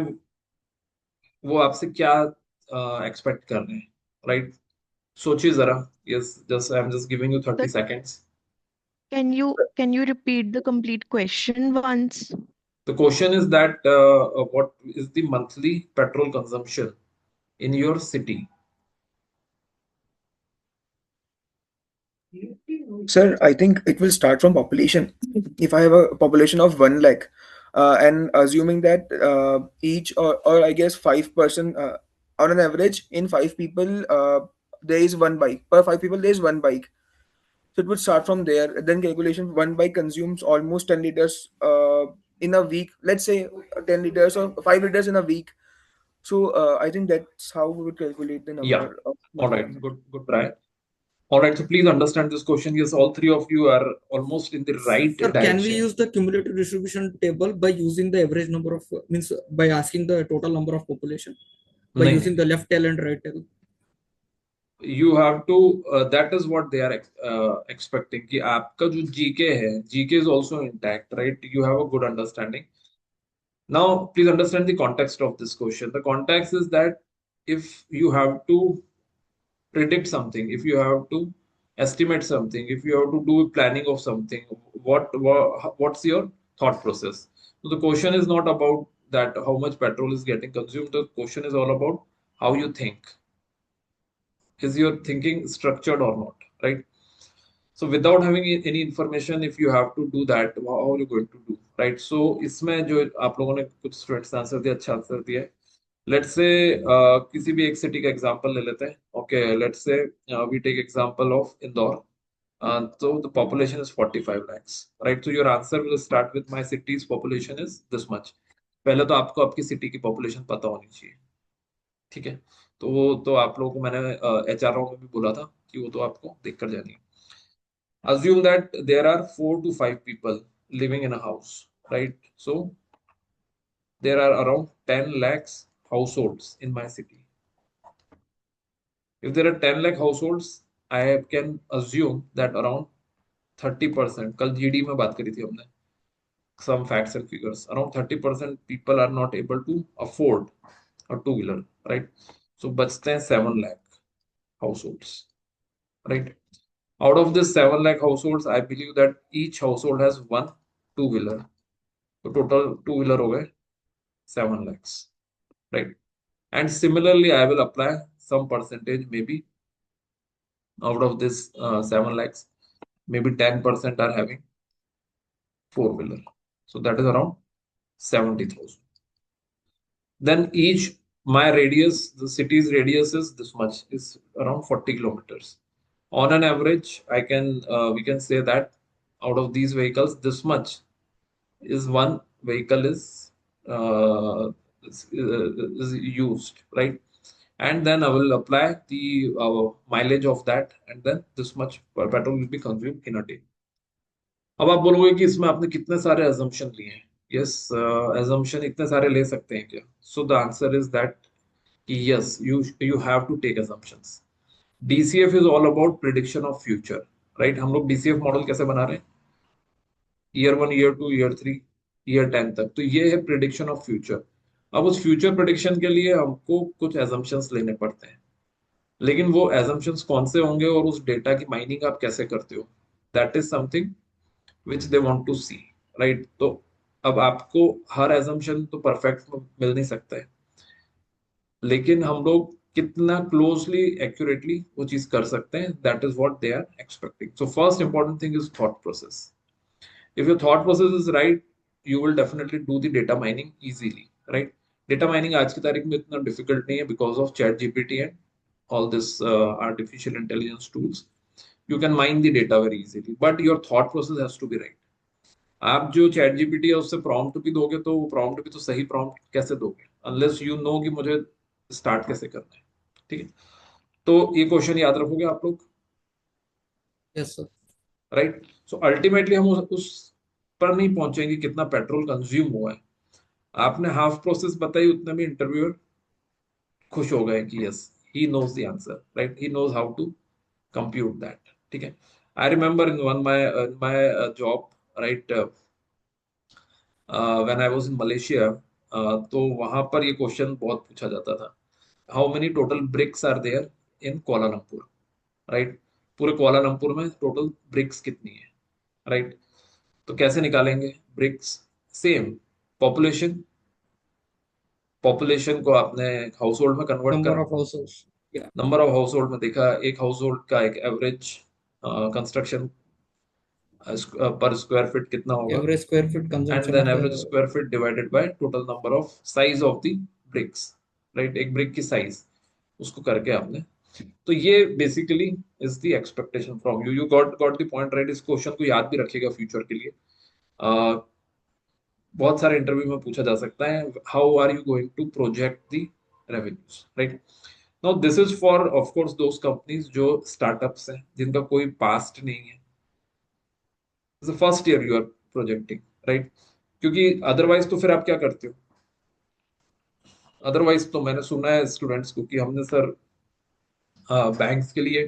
वो आपसे क्या एक्सपेक्ट कर रहे हैं, राइट? सोचिए जरा. Yes, just I am just giving you 30 Sir, seconds. can you repeat the complete question once? The question is that what is the monthly petrol consumption in your city? Sir, I think it will start from population. If I have a population of 1 lakh, and assuming that each or I guess 5 person, on an average, in 5 people, there is 1 bike. Per 5 people, there is 1 bike. So it would start from there. Then calculation: 1 bike consumes almost 10 liters in a week. Let's say 10 liters or 5 liters in a week. So I think that's how we would calculate the Yeah. number of All right. Good try. All right. So please understand this question. Yes, all three of you are almost in the right Sir, can we direction. use the cumulative distribution table by using the average number of means by asking the total number of population by नहीं, using the left tail and right tail? you have to that is what they are expecting कि आपका जो GK है, GK is also intact, right? You have a good understanding. Now, please understand the context of this question. The context is that if you have to predict something, if you have to estimate something, if you have to do planning of something, what's your thought process? So the question is not about that how much petrol is getting consumed. The question is all about how you think. Is your thinking structured or not, right? So without having any information, if you have to do that, how are you going to do, right? So इसमें जो आप लोगों ने कुछ students answer दिया, अच्छा answer दिया है. लेट्स से किसी भी एक सिटी का एग्जांपल ले लेते हैं. Okay, let's say we take example of Indore. So the population is 45 lakhs, right? So your answer will start with my city's population is this much. पहले तो आपको आपकी सिटी की पॉपुलेशन पता होनी चाहिए, ठीक है? तो वो तो आप लोगों को मैंने HR राउंड में भी बोला था कि वो तो आपको देख कर जानी है. Assume that there are 4 to 5 people living in a house, right? So there are around 10 lakhs households in my city. If there are 10 lakh households, I can assume that around 30%, कल GD में बात करी थी हमने, some facts and figures, around 30% people are not able to afford a two-wheeler, right? So बचते हैं 7 lakh households, right? Out of this 7 lakh households, I believe that each household has one two-wheeler. So total two-wheeler हो गए 7 lakhs, right? And similarly, I will apply some percentage, maybe out of this 7 lakhs, maybe 10% are having four-wheeler. So that is around 70,000. Then each, my radius, the city's radius is this much, is around 40 kilometers. On an average, we can say that out of these vehicles, this much is one vehicle is used, right? And then I will apply the mileage of that, and then this much petrol will be consumed in a day. अब आप बोलोगे कि इसमें आपने कितने सारे assumption लिए हैं? Yes, assumption इतने सारे ले सकते हैं क्या? So the answer is that yes, you have to take assumptions. DCF is all about prediction of future, right. हम लोग DCF मॉडल कैसे बना रहे हैं, ईयर 1, ईयर 2, ईयर 3, ईयर 10 तक। तो ये है प्रिडिक्शन ऑफ फ्यूचर। अब उस फ्यूचर प्रिडिक्शन के लिए हमको कुछ एजम्पशंस लेने पड़ते हैं, लेकिन वो एजम्पशंस कौन से होंगे और उस डेटा की माइनिंग आप कैसे करते हो, that is something which they want to see, right. तो अब आपको हर एजम्पशन तो परफेक्ट मिल नहीं सकता है, लेकिन हम लोग कितना क्लोजली एक्यूरेटली वो चीज कर सकते हैं, that is what they are expecting. So first important thing is thought process. If your thought process is right, you will definitely do the data mining easily, right? Data mining आज की तारीख में इतना difficult नहीं है because of ChatGPT and all this artificial intelligence tools. You can mine the data very easily, but your thought process has to be right. आप जो ChatGPT है उससे prompt भी दोगे तो वो prompt भी तो सही prompt कैसे दोगे, unless you know कि मुझे start कैसे करना है, ठीक है। तो ये क्वेश्चन याद रखोगे आप लोग, Yes, sir. Right. So ultimately हम उस पर नहीं पहुंचेंगे कितना पेट्रोल कंज्यूम हुआ है। आपने हाफ प्रोसेस बताई, उतने में इंटरव्यूअर खुश हो गए कि yes, he knows the answer, right, he knows how to compute that, ठीक है। I remember in one my job, right, when I was in Malaysia, तो वहां पर ये क्वेश्चन बहुत पूछा जाता था, how many total bricks are there in Kuala Lumpur, right. पूरे कोलालमपुर में टोटल ब्रिक्स कितनी है, राइट। तो कैसे निकालेंगे ब्रिक्स, सेम पॉपुलेशन, पॉपुलेशन को आपने हाउस होल्ड में कन्वर्ट Number करना, of households. Yeah. Number of household में देखा, एक हाउस होल्ड का एक एवरेज कंस्ट्रक्शन पर स्क्वायर फीट कितना होगा, Average square feet and consumption then of average the. Square feet divided by total number of size of the bricks, right, एक brick की साइज, उसको करके आपने। तो ये basically is the expectation from you, you got the point, right. इस question को याद भी रखिएगा फ्यूचर के लिए, बहुत सारे इंटरव्यू में पूछा जा सकता है, how are you going to project the revenues, right. Now this is for of course those companies जो स्टार्टअप्स हैं, जिनका कोई पास्ट नहीं है, first year you are projecting, right. क्योंकि अदरवाइज तो फिर आप क्या करते हो, अदरवाइज तो मैंने सुना है स्टूडेंट्स को कि हमने सर बैंक्स के लिए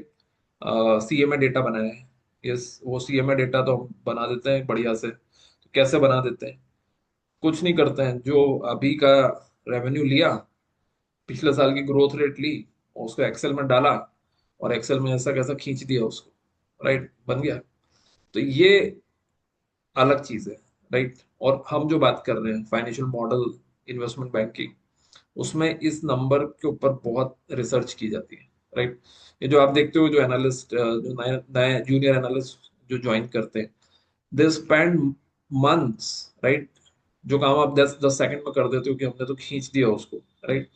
CMA डेटा बनाया है। यस, वो CMA डेटा तो हम बना देते हैं बढ़िया से। तो कैसे बना देते हैं, कुछ नहीं करते हैं, जो अभी का रेवेन्यू लिया, पिछले साल की ग्रोथ रेट ली और उसको एक्सेल में डाला, और एक्सेल में ऐसा कैसा खींच दिया उसको, राइट, बन गया। तो ये अलग चीज है, राइट। और हम जो बात कर रहे हैं फाइनेंशियल मॉडल, इन्वेस्टमेंट बैंकिंग, उसमें इस नंबर के ऊपर बहुत रिसर्च की जाती है, राइट। ये जो आप देखते हो, जो एनालिस्ट, जो नए नए जूनियर एनालिस्ट जो ज्वाइन करते हैं, दे स्पेंड मंथ्स, राइट। जो काम आप 10 10 सेकंड में कर देते हो कि हमने तो खींच दिया उसको, राइट,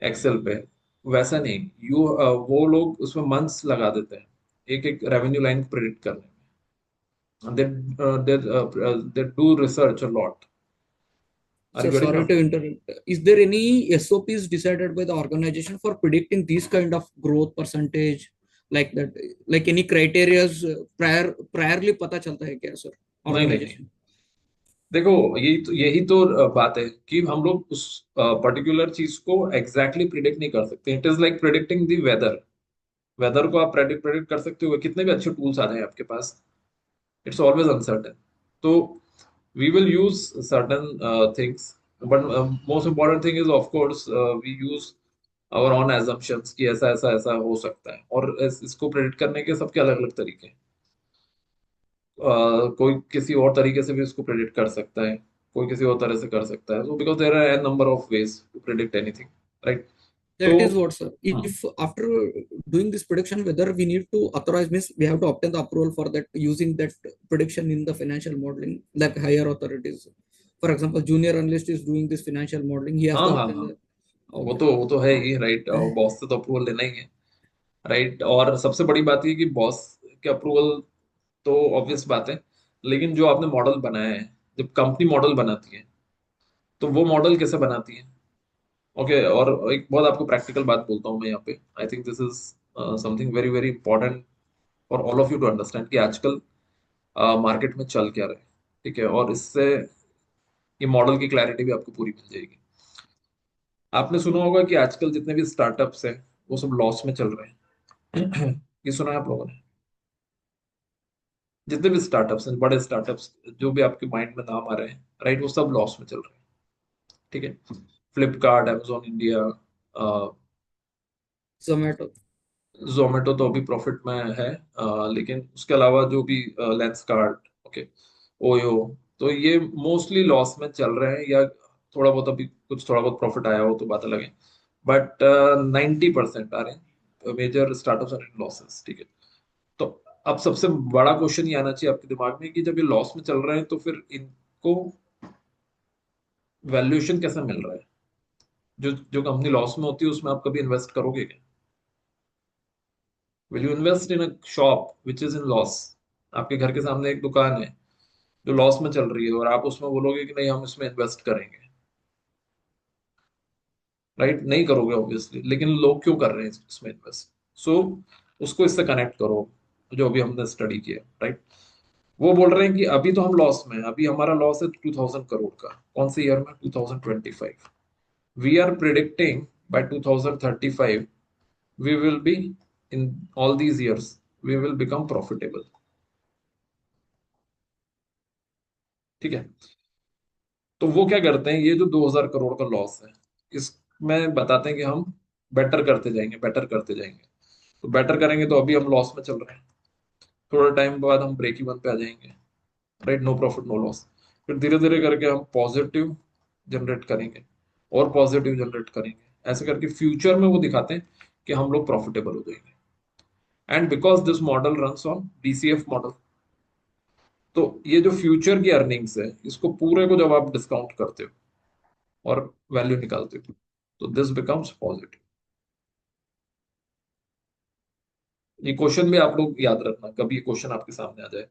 एक्सेल पे, वैसा नहीं, वो लोग उसमें मंथ्स लगा देते हैं एक एक रेवेन्यू लाइन को प्रिडिक्ट करने में। They do research a lot. Are So you getting my sorry to point? interrupt. Is there any SOPs decided by the organization for predicting these kind of growth percentage like that? Like any criterias priorly पता चलता है क्या sir? नहीं नहीं नहीं, Organization. देखो यही तो बात है कि हम लोग उस पर्टिकुलर चीज को एग्जैक्टली प्रिडिक्ट नहीं कर सकते। It is like predicting the weather. Weather को आप प्रेडिक्ट कर सकते हो, कितने भी अच्छे टूल्स आ जाए आपके पास, इट्स ऑलवेज अनसर्टेन। तो we will use certain things, but most important thing is of course we use our own assumptions कि ऐसा ऐसा ऐसा हो सकता है, और इसको प्रेडिक्ट करने के सबके अलग अलग तरीके हैं। कोई किसी और तरीके से भी इसको प्रेडिक्ट कर सकता है, कोई किसी और तरह से कर सकता है, so because there are a number of ways to predict anything, right? तो That is what, sir. If after doing this prediction, whether we need to authorize, means we have to obtain the approval for that using that prediction in the financial modeling, like higher authorities. For example, junior analyst is doing this financial modeling. He has हाँ to हाँ obtain हाँ, the. Okay. वो तो है ही, right. Boss से तो approval लेना ही है, राइट। और सबसे बड़ी बात ये कि बॉस के अप्रूवल तो ऑब्वियस बात है, लेकिन जो आपने मॉडल बनाया है, जब कंपनी मॉडल बनाती है, तो वो मॉडल कैसे बनाती है, ओके। और एक बहुत आपको प्रैक्टिकल बात बोलता हूँ मैं यहाँ पे, I think this is something very very important for all of you to understand कि आजकल मार्केट में चल क्या रहा है, ठीक है। और इससे ये मॉडल की क्लैरिटी भी आपको पूरी मिल जाएगी। आपने सुना होगा कि आजकल जितने भी स्टार्टअप्स हैं वो सब लॉस में चल रहे हैं। ये सुना है आप लोगों ने? जितने भी स्टार्टअप्स हैं, बड़े स्टार्टअप्स जो भी आपके माइंड में नाम आ रहे हैं, राइट, वो सब लॉस में चल रहे हैं। ठीक है, Flipkart, amazon India, Zomato. Zomato तो अभी प्रॉफिट में है, लेकिन उसके अलावा जो भी लेंसकार्ट, ओके, ओयो, तो ये मोस्टली लॉस में चल रहे हैं, या थोड़ा बहुत अभी कुछ थोड़ा बहुत प्रॉफिट आया हो तो बात अलग है, बट 90% आ रहे हैं major startups are in losses. ठीक है, तो अब सबसे बड़ा क्वेश्चन ये आना चाहिए आपके दिमाग में कि जब ये लॉस में चल रहे हैं तो फिर इनको वैल्यूएशन कैसा मिल रहा है? जो जो कंपनी लॉस में होती है उसमें आप कभी इन्वेस्ट करोगे क्या? Will you invest in a shop which is in loss? आपके घर के सामने एक दुकान है जो लॉस में चल रही है और आप उसमें बोलोगे कि नहीं हम इसमें इन्वेस्ट करेंगे? राइट, नहीं करोगे ऑब्वियसली, लेकिन लोग क्यों कर रहे हैं इसमें इन्वेस्ट? सो उसको इससे कनेक्ट करो जो अभी हमने स्टडी किया, राइट। वो बोल रहे हैं कि अभी तो हम लॉस में हैं, अभी हमारा लॉस है 2000 करोड़ का। कौन से ईयर में? 2025। We are predicting by 2035 we will be, in all these years we will become profitable। ठीक है, तो वो क्या करते हैं, ये जो 2000 करोड़ का लॉस है इसमें बताते हैं कि हम बेटर करते जाएंगे, बेटर करते जाएंगे। तो बेटर करेंगे तो अभी हम लॉस में चल रहे हैं, थोड़ा टाइम बाद हम ब्रेक इवन पे आ जाएंगे, right, no profit no loss. फिर धीरे धीरे करके हम पॉजिटिव जनरेट करेंगे और पॉजिटिव जनरेट करेंगे, ऐसे करके फ्यूचर में वो दिखाते हैं कि हम लोग प्रॉफिटेबल हो जाएंगे। And because this model runs on DCF model, तो ये जो फ्यूचर की अर्निंग्स है इसको पूरे को जब आप डिस्काउंट करते हो और वैल्यू निकालते हो तो दिस बिकम्स पॉजिटिव। ये क्वेश्चन भी आप लोग याद रखना, कभी ये क्वेश्चन आपके सामने आ जाए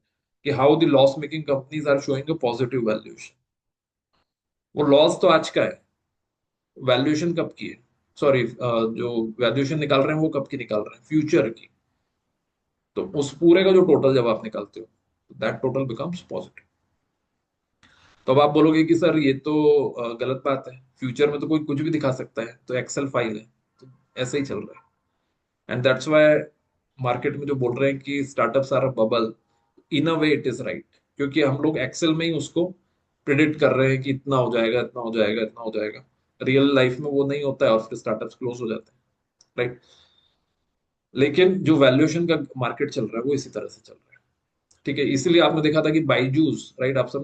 कि how the loss making companies are showing a positive valuation. वो लॉस तो आज का है, वैल्यूएशन कब की है? सॉरी, जो वैल्यूएशन निकाल रहे हैं वो कब की निकाल रहे हैं? फ्यूचर की। तो उस पूरे का जो टोटल जब आप निकालते हो दैट टोटल बिकम्स पॉजिटिव। तो अब आप बोलोगे कि सर ये तो गलत बात है, फ्यूचर में तो कोई कुछ भी दिखा सकता है, तो एक्सेल फाइल है, तो ऐसे ही चल रहा है। एंड दैट्स व्हाई मार्केट में जो बोल रहे हैं कि startups are a bubble, in a way it is right, क्योंकि हम लोग एक्सेल में ही उसको प्रिडिक्ट कर रहे हैं कि इतना हो जाएगा, इतना हो जाएगा, इतना हो जाएगा। रियल लाइफ में वो नहीं होता है और फिर स्टार्टअप्स क्लोज हो जाते हैं, राइट। लेकिन जो वैल्यूएशन का मार्केट चल रहा है वो इसी तरह से चल रहा है। ठीक है, इसीलिए आपने देखा था कि बाईजूस, राइट, आप सब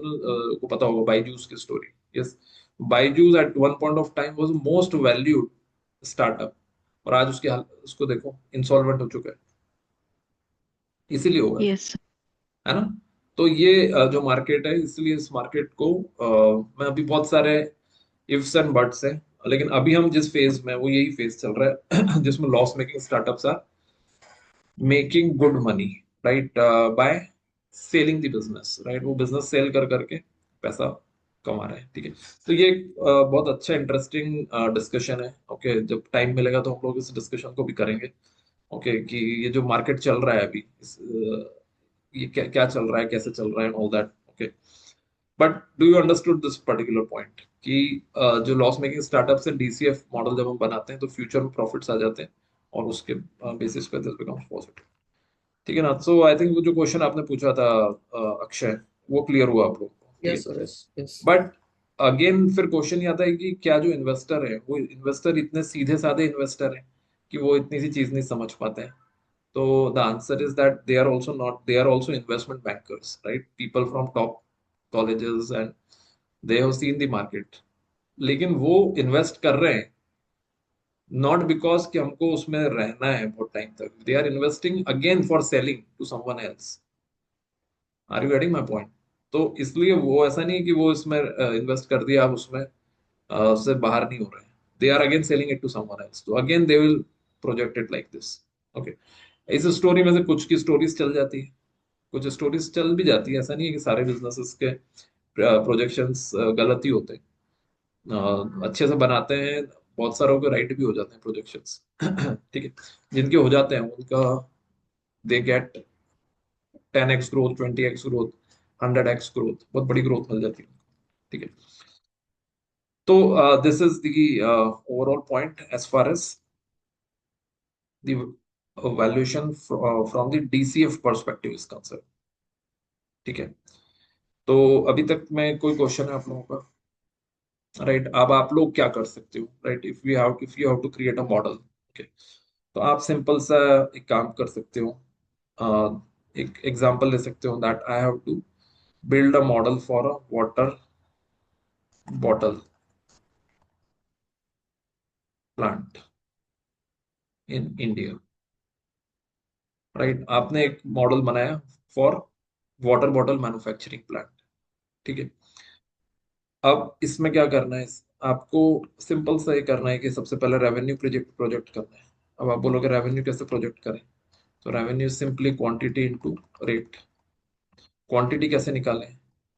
को पता होगा बाईजूस की स्टोरी। यस, Byju's at one point of time was most valued startup, और आज उसके हाल उसको देखो, इंसॉल्वेंट हो चुका है। इसीलिए होगा, Yes. है ना। तो ये जो मार्केट है, इसलिए इस मार्केट को मैं अभी बहुत सारे इफ्स एंड बट्स है, लेकिन अभी हम जिस फेज में, वो यही फेज चल रहा है जिसमें loss making startups are making good money, right, by selling the business, right, वो बिजनेस सेल कर करके पैसा कमा रहे हैं। ठीक है, तो ये एक बहुत अच्छा इंटरेस्टिंग डिस्कशन है। ओके, जब टाइम मिलेगा तो हम लोग इस डिस्कशन को भी करेंगे। ओके, कि ये जो मार्केट चल रहा है अभी ये क्या क्या चल रहा है, कैसे चल रहा है, all that. Okay, but do you understood this particular point कि जो लॉस मेकिंग स्टार्टअप से डीसीएफ मॉडल जब हम बनाते हैं तो फ्यूचर में प्रॉफिट्स आ जाते हैं और उसके बेसिस पे दिस बिकम्स पॉजिटिव। ठीक है ना। सो आई थिंक वो जो क्वेश्चन आपने पूछा था अक्षय, वो क्लियर हुआ आप लोग को? ठीक Yes, है, sir. Yes. Yes. But again फिर क्वेश्चन ये आता है कि क्या जो इन्वेस्टर है वो इन्वेस्टर इतने सीधे साधे इन्वेस्टर हैं कि वो इतनी सी चीज नहीं समझ पाते हैं? तो the answer is that they are also not, they are also investment bankers, right, people from top colleges and they have seen the market. लेकिन वो इन्वेस्ट कर रहे हैं नॉट बिकॉज कि हमको उसमें रहना है बहुत टाइम तक, they are investing again for selling to someone else. Are you getting my point? तो इसलिए वो ऐसा नहीं है कि वो इसमें इन्वेस्ट कर दिया, आप उसमें उससे बाहर नहीं हो रहे हैं, they are again selling it to someone else, तो again they will project it like this. Okay, इस स्टोरी में से कुछ की स्टोरीज चल जाती है, कुछ स्टोरीज चल भी जाती है, ऐसा नहीं है कि सारे बिजनेसेस के प्रोजेक्शंस गलत ही होते हैं। अच्छे से बनाते हैं, बहुत सारों के राइट भी हो जाते हैं प्रोजेक्शंस ठीक है, जिनके हो जाते हैं उनका they get 10x growth, 20x growth, 100x growth, बहुत बड़ी ग्रोथ मिल जाती है। ठीक है, तो this is the overall point as far as the valuation from the DCF perspective is concerned. ठीक है, तो अभी तक में कोई क्वेश्चन है आप लोगों का? राइट, अब आप लोग क्या कर सकते हो? Right, if you have to create a model, okay, तो आप सिंपल सा एक काम कर सकते हो। एक एग्जांपल ले सकते हो that I have to build a model for a water bottle plant in India, right? आपने एक मॉडल बनाया for water bottle manufacturing plant, ठीक है। अब इसमें क्या करना है, आपको सिंपल सा ये करना है कि सबसे पहले रेवेन्यू प्रोजेक्ट प्रोजेक्ट करना है। अब आप बोलोगे रेवेन्यू कैसे प्रोजेक्ट करें, तो revenue simply quantity into rate. Quantity कैसे निकालें?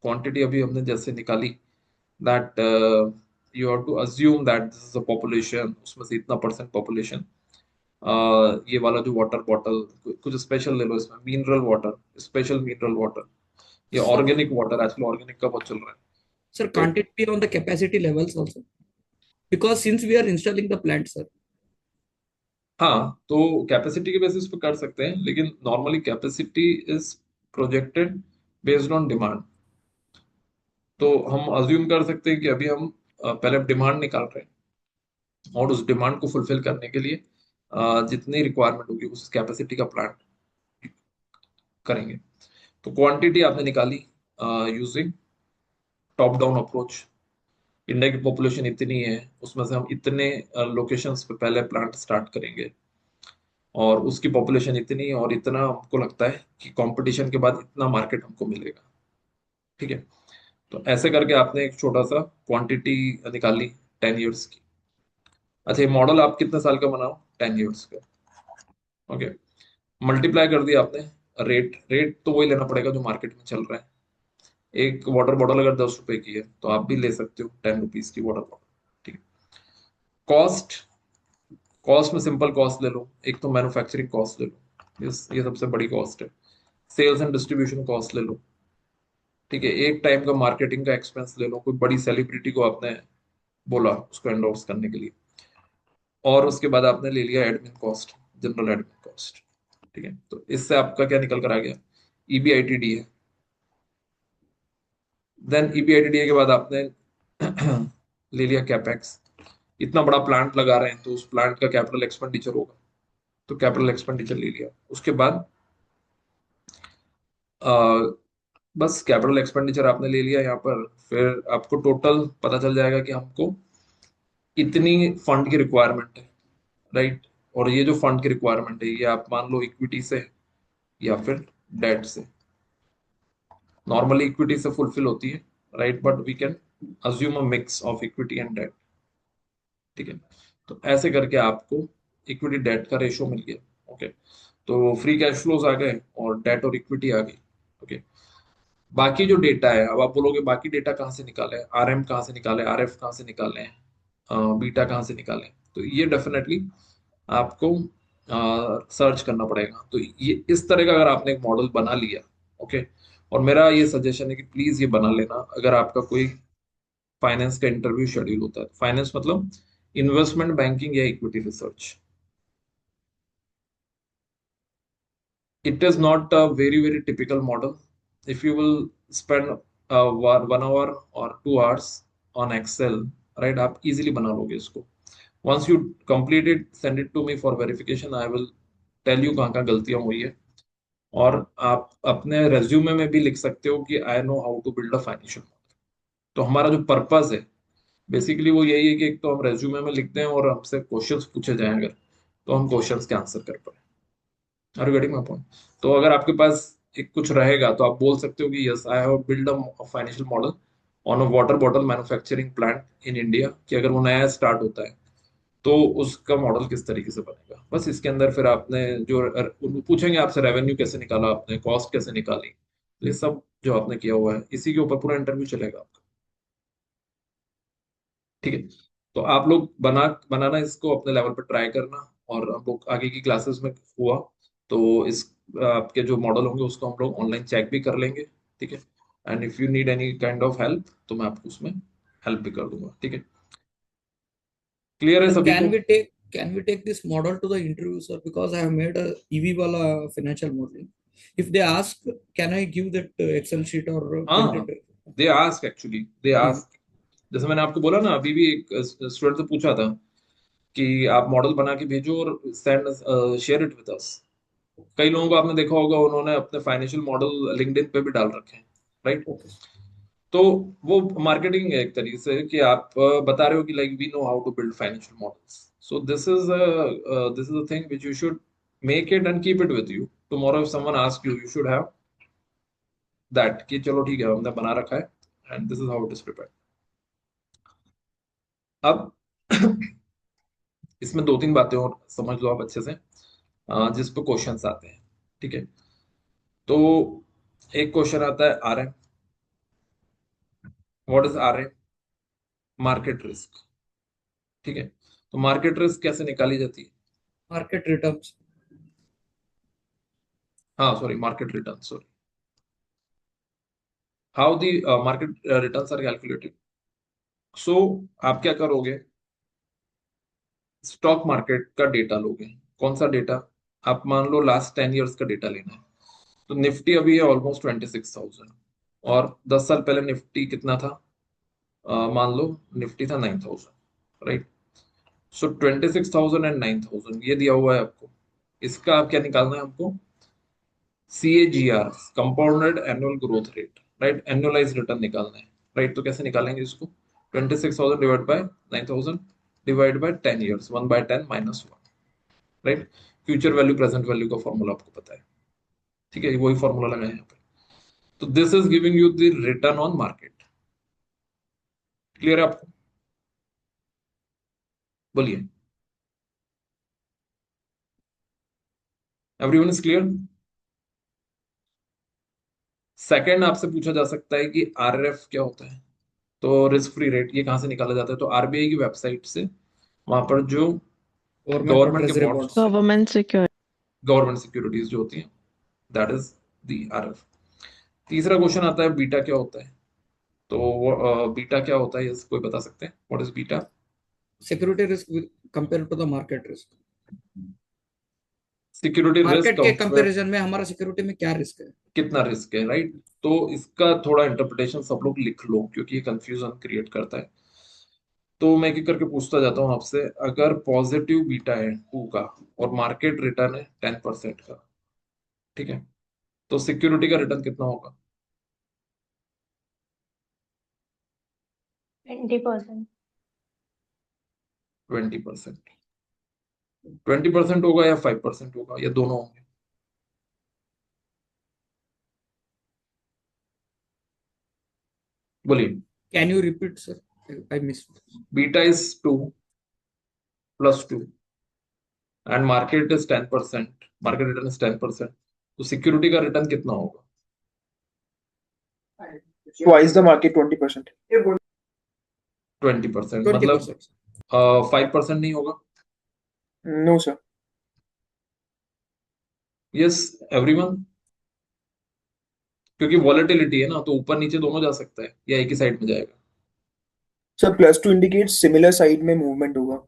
क्वांटिटी अभी हमने जैसे निकाली that you have to assume that this is a population, उसमें से इतना परसेंट पॉपुलेशन, ये वाला जो वाटर बॉटल कुछ स्पेशल ले लो, इसमें mineral water, special mineral water, ये Sir, ऑर्गेनिक वाटर, आजकल ऑर्गेनिक का बहुत चल रहा है। sir, तो can't it be on the capacity levels also? Because since we are installing the plant, sir. हाँ, तो कैपेसिटी के बेसिस पे कर सकते हैं, लेकिन normally capacity is projected based on demand. तो हम अज्यूम कर सकते हैं कि अभी हम पहले डिमांड निकाल रहे हैं, और उस डिमांड को फुलफिल करने के लिए जितनी रिक्वायरमेंट होगी उस कैपेसिटी का प्लांट करेंगे। तो क्वांटिटी आपने निकाली using top down approach. India की पॉपुलेशन इतनी है, उसमें से हम इतने लोकेशंस पे पहले प्लांट स्टार्ट करेंगे, और उसकी पॉपुलेशन इतनी है, और इतना हमको लगता है कि कंपटीशन के बाद इतना मार्केट हमको मिलेगा, ठीक है। तो ऐसे करके आपने एक छोटा सा क्वांटिटी निकाली 10 years की। अच्छा, ये मॉडल आप कितने साल का बनाओ? 10 years का, ओके। मल्टीप्लाई कर दिया आपने, रेट रेट तो वही लेना पड़ेगा जो मार्केट में चल रहा है। एक वाटर बॉटल अगर 10 रुपए की है तो आप भी ले सकते हो 10 रुपीज की वाटर बॉटल, ठीक है। कॉस्ट, कॉस्ट में सिंपल कॉस्ट ले लो, एक तो मैन्युफैक्चरिंग कॉस्ट ले लो, ये सबसे बड़ी कॉस्ट है। सेल्स एंड डिस्ट्रीब्यूशन कॉस्ट ले लो, ठीक है। एक टाइम का मार्केटिंग का एक्सपेंस ले लो, कोई बड़ी सेलिब्रिटी को आपने बोला उसको एंडोर्स करने के लिए, और उसके बाद आपने ले लिया admin cost, general admin cost, ठीक है। तो इससे आपका क्या निकल कर आ गया? ईबीआईटीडी है। देन ईबीआईटीडी के बाद आपने ले लिया कैपेक्स। इतना बड़ा प्लांट लगा रहे हैं तो उस प्लांट का कैपिटल एक्सपेंडिचर होगा, तो कैपिटल एक्सपेंडिचर ले लिया। उसके बाद आ, बस कैपिटल एक्सपेंडिचर आपने ले लिया यहाँ पर, फिर आपको टोटल पता चल जाएगा कि हमको इतनी फंड की रिक्वायरमेंट है, राइट। और ये जो फंड की रिक्वायरमेंट है ये आप मान लो इक्विटी से या फिर डेट से। नॉर्मली इक्विटी से फुलफिल होती है, right, but we can assume a mix of equity and debt, ठीक है। तो ऐसे करके आपको इक्विटी डेट का रेशो मिल गया, ओके। तो फ्री कैश फ्लोज आ गए और डेट और इक्विटी आ गई, ओके। बाकी जो डेटा है, अब आप बोलोगे बाकी डेटा कहाँ से निकाले, आरएम कहाँ से निकाले, आरएफ कहाँ से निकाले, बीटा कहाँ से निकाले, तो ये डेफिनेटली आपको सर्च करना पड़ेगा। तो ये इस तरह का अगर आपने एक मॉडल बना लिया, ओके, और मेरा ये सजेशन है कि प्लीज ये बना लेना अगर आपका कोई फाइनेंस का इंटरव्यू शेड्यूल होता है। फाइनेंस मतलब इन्वेस्टमेंट बैंकिंग या equity research. It is not a very typical model. If you will spend 1 hour or 2 hours on Excel, right, आप easily बना लोगे इसको। Once you complete it, send it to me for verification. I will tell you कहाँ कहाँ गलतियां हुई है, और आप अपने रेज्यूमे में भी लिख सकते हो कि I know how to build a financial model. तो हमारा जो पर्पस है बेसिकली वो यही है कि एक तो हम रेज्यूमे में लिखते हैं और हमसे क्वेश्चंस पूछे जाएं अगर, तो हम क्वेश्चंस के आंसर कर पाए। Are you getting my point? तो अगर आपके पास एक कुछ रहेगा तो आप बोल सकते हो कि yes I have build a financial model on a water bottle manufacturing plant in India, कि अगर वो नया स्टार्ट होता है तो उसका मॉडल किस तरीके से बनेगा। बस इसके अंदर फिर आपने जो पूछेंगे आपसे, रेवेन्यू कैसे निकाला आपने, कॉस्ट कैसे निकाली, ये सब जो आपने किया हुआ है इसी के ऊपर पूरा इंटरव्यू चलेगा आपका, ठीक है। तो आप लोग बनाना इसको अपने लेवल पर ट्राई करना, और हम लोग आगे की क्लासेस में हुआ तो इस आपके जो मॉडल होंगे उसको हम लोग ऑनलाइन चेक भी कर लेंगे, ठीक है। And if you need any kind of help तो मैं आपको उसमें हेल्प भी कर दूंगा, ठीक है। क्लियर है Sir, सभी को? can we take this model to the interview, sir? Because I have made a EV wala financial modeling. If they ask, can I give that Excel sheet or print हाँ, it? They ask actually, they ask. जैसे मैंने आपको बोला ना, अभी भी एक student से पूछा था कि आप मॉडल बना के भेजो और send share it with us. कई लोगों को आपने देखा होगा, उन्होंने अपने फाइनेंशियल मॉडल लिंक्डइन पे भी डाल रखे हैं, राइट। Okay. तो वो मार्केटिंग है एक तरीके से कि आप बता रहे हो कि like we know how to build financial models, so this is a thing which you should make it and keep it with you. Tomorrow if someone ask you, you should have that कि चलो ठीक है, हमने बना रखा है and this is how it is prepared. अब इसमें दो तीन बातें और समझ लो आप अच्छे से, जिस पे क्वेश्चंस आते हैं, ठीक है। तो एक क्वेश्चन आता है RM. What is RM? Market risk, ठीक है। तो मार्केट रिस्क कैसे निकाली जाती है? Market returns. हाँ sorry, market return, sorry. How the market returns are calculated? So आप क्या करोगे, स्टॉक मार्केट का डेटा लोगे। कौन सा डेटा? आप मान लो लास्ट 10 ईयर्स का डेटा लेना है। तो निफ्टी अभी है ऑलमोस्ट 26,000, और 10 साल पहले निफ्टी कितना था? मान लो निफ्टी था 9,000, राइट। सो 26,000 एंड 9,000 ये दिया हुआ है आपको। इसका आप क्या निकालना है हमको? CAGR, compounded annual growth rate, right, annualise return निकालना है, राइट। तो कैसे निकालेंगे इसको? 26,000 divide by 9,000 divide by 10 years, 1/10 -1, right. Future value present value का फॉर्मूला आपको पता है, ठीक है, वही फॉर्मूला लगाए यहाँ पे। तो this is giving you the return on market. Clear है आपको? बोलिए, एवरीवन इज क्लियर? सेकंड आपसे पूछा जा सकता है कि RRF क्या होता है। तो रिस्क फ्री रेट ये कहाँ से निकाला जाता है? तो RBI की वेबसाइट से, वहां पर जो Government or गवर्नमेंट के treasury bonds, bonds. Government security. Government securities जो होती हैं, दैट इज द RF। तीसरा क्वेश्चन आता है बीटा क्या होता है। तो बीटा क्या होता है, ये कोई बता सकते हैं? What is beta? Security risk compared to the market risk. Security risk market के कंपेयर, कंपैरिजन में हमारा सिक्योरिटी में क्या रिस्क है? कितना रिस्क है, राइट। तो इसका थोड़ा इंटरप्रिटेशन सब लोग लिख लो, क्योंकि ये कंफ्यूजन क्रिएट करता है। तो मैं एक करके पूछता जाता हूँ आपसे, अगर पॉजिटिव बीटा है 2 का और मार्केट रिटर्न है 10% का, ठीक है, तो सिक्योरिटी का रिटर्न कितना होगा? 20%. 20%। 20% होगा या 5% होगा या दोनों होंगे? बोलिए। Can you repeat, sir? I missed. Beta is 2 + 2 and market is 10%, market return is 10%, तो सिक्योरिटी का रिटर्न कितना होगा? Twice the market, 20%. 20%, मतलब 20%. 5% नहीं होगा? No, sir. यस एवरीवन, क्योंकि वॉलेटिलिटी है ना, तो ऊपर नीचे दोनों जा सकता है या एक ही साइड में जाएगा? Sir, +2 indicates similar side में movement होगा.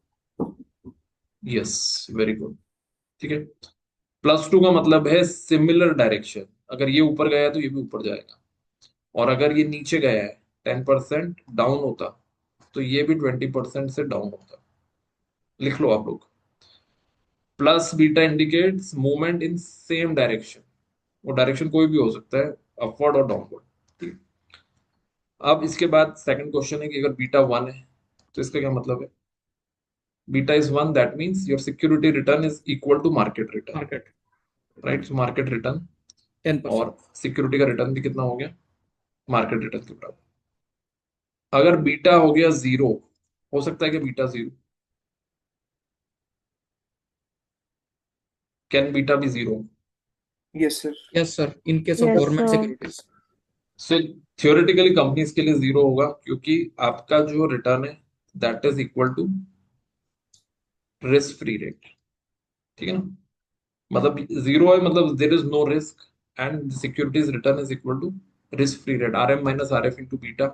यस, वेरी गुड, ठीक है। +2 का मतलब है सिमिलर डायरेक्शन, अगर ये ऊपर गया तो ये भी ऊपर जाएगा, और अगर ये नीचे गया है 10% डाउन होता, तो ये भी 20% से डाउन होता। लिख लो आप लोग। Plus beta indicates movement in same direction, वो डायरेक्शन कोई भी हो सकता है, अपवर्ड और डाउनवर्ड, ठीक है। अब इसके बाद सेकंड क्वेश्चन है कि अगर बीटा 1 है तो इसका क्या मतलब है? Beta is 1, that means your security return is equal to market return, Market right. So market return 10%. और सिक्योरिटी का रिटर्न भी कितना हो गया? मार्केट रिटर्न के बराबर। अगर बीटा हो गया 0, हो सकता है कि beta 0, can beta be 0? Yes, sir. Yes, sir. In case of Yes, government sir. securities. So theoretically companies के लिए 0 होगा, क्योंकि आपका जो रिटर्न है that is equal to risk free rate, ठीक है ना। मतलब 0 है, मतलब there is no risk, and securities return is equal to risk free rate, RM - RF into beta.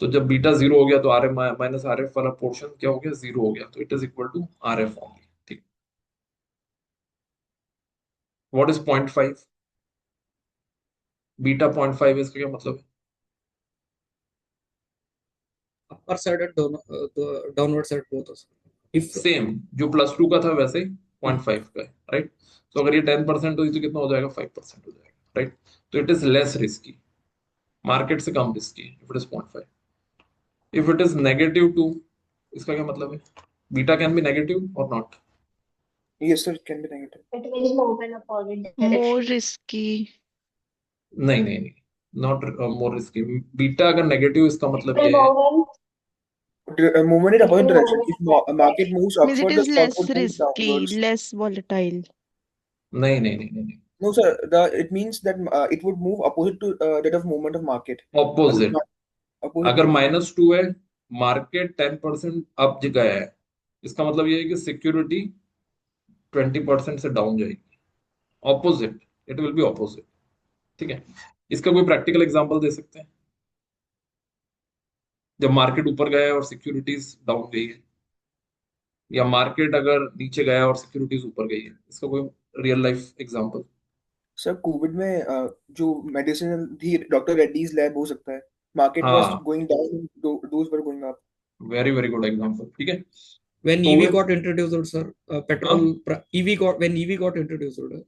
तो जब बीटा 0 हो गया तो RM - RF वाला पोर्शन क्या हो गया? 0 हो गया, तो it is equal to RF only, ठीक। What is 0.5? बीटा 0.5 है, इसका क्या मतलब है? Upper side and downward side both if same जो +2 का था वैसे ही 0.5 का है, राइट? तो अगर ये 10% हुई तो कितना हो जाएगा? 5% हो जाएगा, राइट? तो it is less risky, market से कम risky if it is 0.5। If it is -2, इसका क्या मतलब है? बीटा कैन बी नेगेटिव और not. Yes, sir, it can be negative. It will move in a positive More direction. risky. नहीं नहीं नहीं, नॉट मोर रिस्की। बीटा अगर negative, इसका It मतलब will ये है, move Movement in in, it opposite will move direction. in If a positive market direction. moves Means it upward, the is stock less would move risky, downwards. less volatile. नहीं नहीं नहीं नहीं, No, sir. It means that it would move opposite to that of movement of market. अगर opposite. opposite अगर direction. -2 है, market 10% up गया है, इसका मतलब ये है कि सिक्योरिटी 20% से डाउन जाएगी। Opposite, it will B opposite. ठीक है, इसका कोई प्रैक्टिकल एग्जांपल दे सकते हैं? जब मार्केट ऊपर गया है और सिक्योरिटीज डाउन गई है, या मार्केट अगर नीचे गया है और सिक्योरिटीज ऊपर गई है, इसका कोई real life example? Sir Covid में जो मेडिसिन थी डॉक्टर रेड्डीज लैब हो सकता है. मार्केट वाज हाँ, going down, those were going up. Very very good example. ठीक है, when तो EV got introduced, sir, हाँ, petrol EV got when EV got introduced,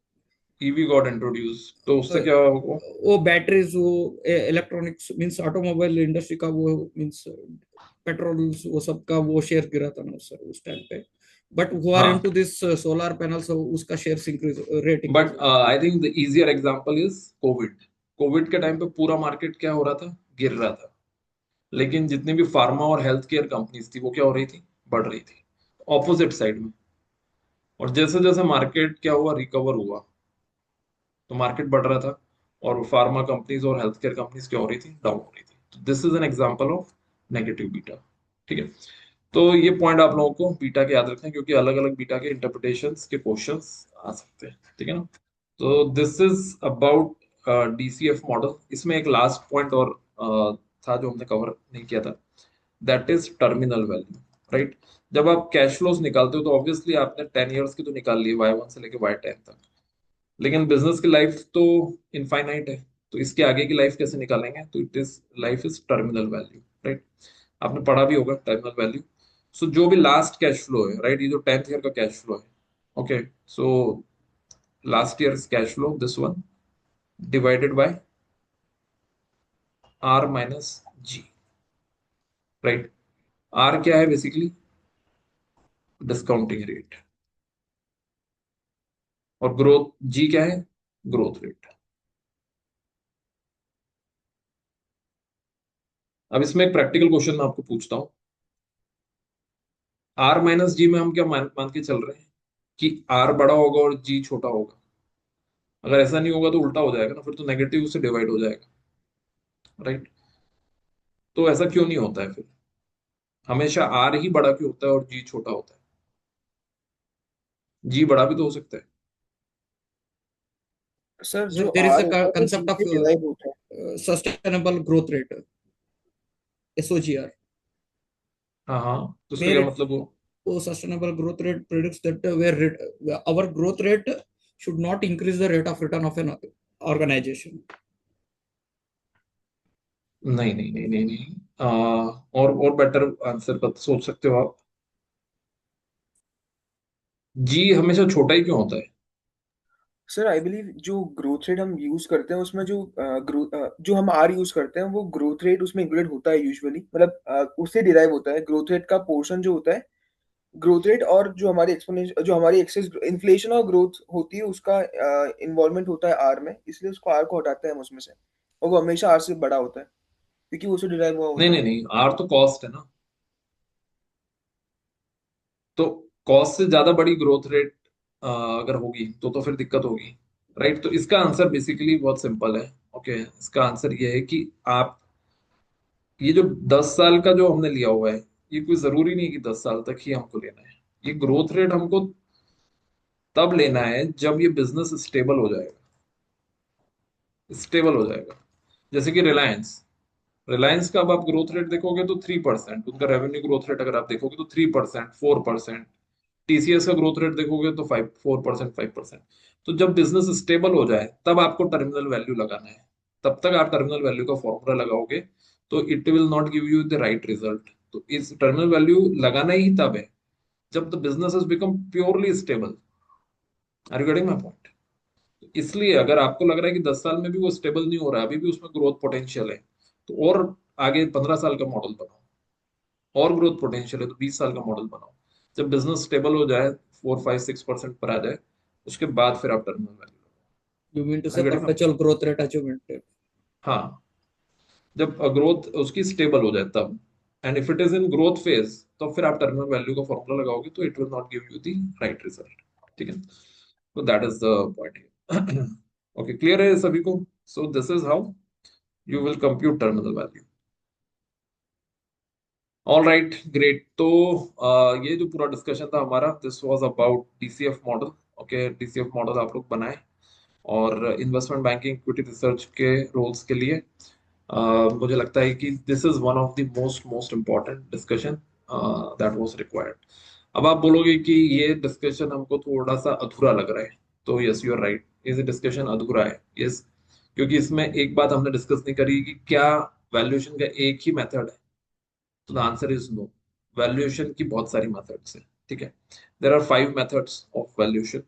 EV got introduce, तो उससे uh, क्या होगा? वो बैटरीज, वो इलेक्ट्रॉनिक्स मींस ऑटोमोबाइल इंडस्ट्री का वो मींस पेट्रोल वो सब का वो शेयर गिरा था ना सर उस टाइम पे. बट हु आर हाँ, इनटू दिस सोलर पैनल्स, उसका share increase rate increase but हुआ. I think the easier example is Covid. Covid के टाइम पे पूरा मार्केट क्या हो रहा था? गिर रहा था। लेकिन जितनी भी फार्मा और हेल्थ केयर कंपनीज थी, वो क्या हो रही थी? बढ़ रही थी, ऑपोजिट साइड में। और जैसे जैसे मार्केट क्या हुआ, रिकवर हुआ, तो मार्केट बढ़ रहा था, और फार्मा कंपनीज और हेल्थ केयर कंपनीज क्या हो रही थी? डाउन हो रही थी। तो this is an example of negative beta. ठीक है, तो ये पॉइंट आप लोगों को बीटा के याद रखना है, क्योंकि अलग अलग बीटा के इंटरप्रिटेशंस के क्वेश्चंस आ सकते हैं। ठीक है ना? तो this is about DCF model. इसमें एक लास्ट पॉइंट और था जो हमने कवर नहीं किया था, that is terminal value, right? जब आप कैश फ्लोज निकालते हो तो ऑब्वियसली आपने 10 ईयर्स की तो निकाल ली, Y1 से लेके Y10 तक, लेकिन बिजनेस की लाइफ तो इनफाइनाइट है। तो इसके आगे की लाइफ कैसे निकालेंगे? तो it is life is terminal value, right? आपने पढ़ा भी होगा टर्मिनल वैल्यू। सो जो भी लास्ट कैश फ्लो है, राइट, ये जो 10th ईयर का कैश फ्लो है, okay, so last year cash flow, this one divided by R - G, right? R क्या है? बेसिकली डिस्काउंटिंग रेट, और ग्रोथ G क्या है? Growth rate. अब इसमें एक प्रैक्टिकल क्वेश्चन मैं आपको पूछता हूँ। R - G में हम क्या मान के चल रहे हैं कि R बड़ा होगा और G छोटा होगा? अगर ऐसा नहीं होगा तो उल्टा हो जाएगा ना, फिर तो नेगेटिव से डिवाइड हो जाएगा, राइट? तो ऐसा क्यों नहीं होता है फिर? हमेशा R ही बड़ा क्यों होता है और G छोटा होता है? G बड़ा भी तो हो सकता है। सर So जो there is आर a होता है वो जी concept of से डिराइव होता है. sustainable growth rate, SOGR, हाँ हाँ, तो उसका क्या where मतलब? वो sustainable growth rate predicts that where our growth rate should not increase the rate of return of an organization. नहीं नहीं नहीं नहीं नहीं, और बेटर आंसर सोच सकते हो आप। G हमेशा छोटा ही क्यों होता है? सर आई बिलीव जो ग्रोथ रेट हम यूज करते हैं उसमें जो जो हम आर यूज करते हैं वो ग्रोथ रेट उसमें इंक्लूडेड होता है यूजुअली. मतलब उससे डिराइव होता है ग्रोथ रेट का पोर्शन जो होता है. ग्रोथ रेट और जो हमारी एक्सपोनेंशियल जो हमारी एक्सेस इन्फ्लेशन और ग्रोथ होती है उसका इन्वॉल्वमेंट होता है आर में, इसलिए उसको आर को हटाते हैं हम उसमें से. और वो हमेशा आर से बड़ा होता है क्योंकि वो उससे डिराइव हुआ नहीं होता नहीं है. नहीं, R तो कॉस्ट है ना, तो कॉस्ट से ज्यादा बड़ी ग्रोथ रेट अगर होगी तो फिर दिक्कत होगी, राइट? तो इसका आंसर बेसिकली बहुत सिंपल है। ओके, इसका आंसर ये है कि आप ये जो 10 साल का जो हमने लिया हुआ है, ये कोई जरूरी नहीं कि 10 साल तक ही हमको लेना है। ये ग्रोथ रेट हमको तब लेना है जब ये बिजनेस स्टेबल हो जाएगा, स्टेबल हो जाएगा। जैसे कि रिलायंस, रिलायंस का अब आप ग्रोथ रेट देखोगे तो 3%, उनका रेवेन्यू ग्रोथ रेट अगर आप देखोगे तो 3%, 4%। टीसीएस का ग्रोथ रेट देखोगे तो 4%, 5%। तो जब बिजनेस स्टेबल हो जाए तब आपको टर्मिनल वैल्यू लगाना है, तब तक आप टर्मिनल वैल्यू का फॉर्मूला लगाओगे तो it will not give you the right result. तो इस टर्मिनल वैल्यू लगाना ही तब है जब the business has become purely stable. Are you getting my point? इसलिए अगर आपको लग रहा है कि 10 साल में भी वो स्टेबल नहीं हो रहा है, अभी भी उसमें ग्रोथ पोटेंशियल है, तो और आगे 15 साल का मॉडल बनाओ। और ग्रोथ पोटेंशियल है तो 20 साल का मॉडल बनाओ। जब बिजनेस स्टेबल हो जाए, 4 5 6% पर आ जाए, उसके बाद फिर आप terminal value You mean to लगाओ। say Are you getting my perpetual point? growth rate achievement? हाँ, जब ग्रोथ उसकी स्टेबल हो जाए तब। And if it is in growth phase तो फिर आप टर्मिनल वैल्यू का फॉर्मूला लगाओगे तो it will not give you the right result. ठीक है, तो that is the point. Okay, clear है सभी को? सो this is how you will compute terminal value. All right, great. तो ये जो पूरा डिस्कशन था हमारा, this was about DCF model. Okay, DCF model आप लोग बनाए और इन्वेस्टमेंट बैंकिंग इक्विटी रिसर्च के रोल्स के लिए मुझे लगता है कि this is one of the most most important discussion that was required. अब आप बोलोगे कि ये डिस्कशन हमको थोड़ा सा अधूरा लग रहा है, तो यस यू आर राइट, ये डिस्कशन अधूरा है। यस, क्योंकि इसमें एक बात हमने डिस्कस नहीं करी कि क्या वैल्यूएशन का एक ही मेथड है। तो the answer is no. Valuation की बहुत सारी मेथड्स हैं। ठीक है, there are 5 methods of valuation.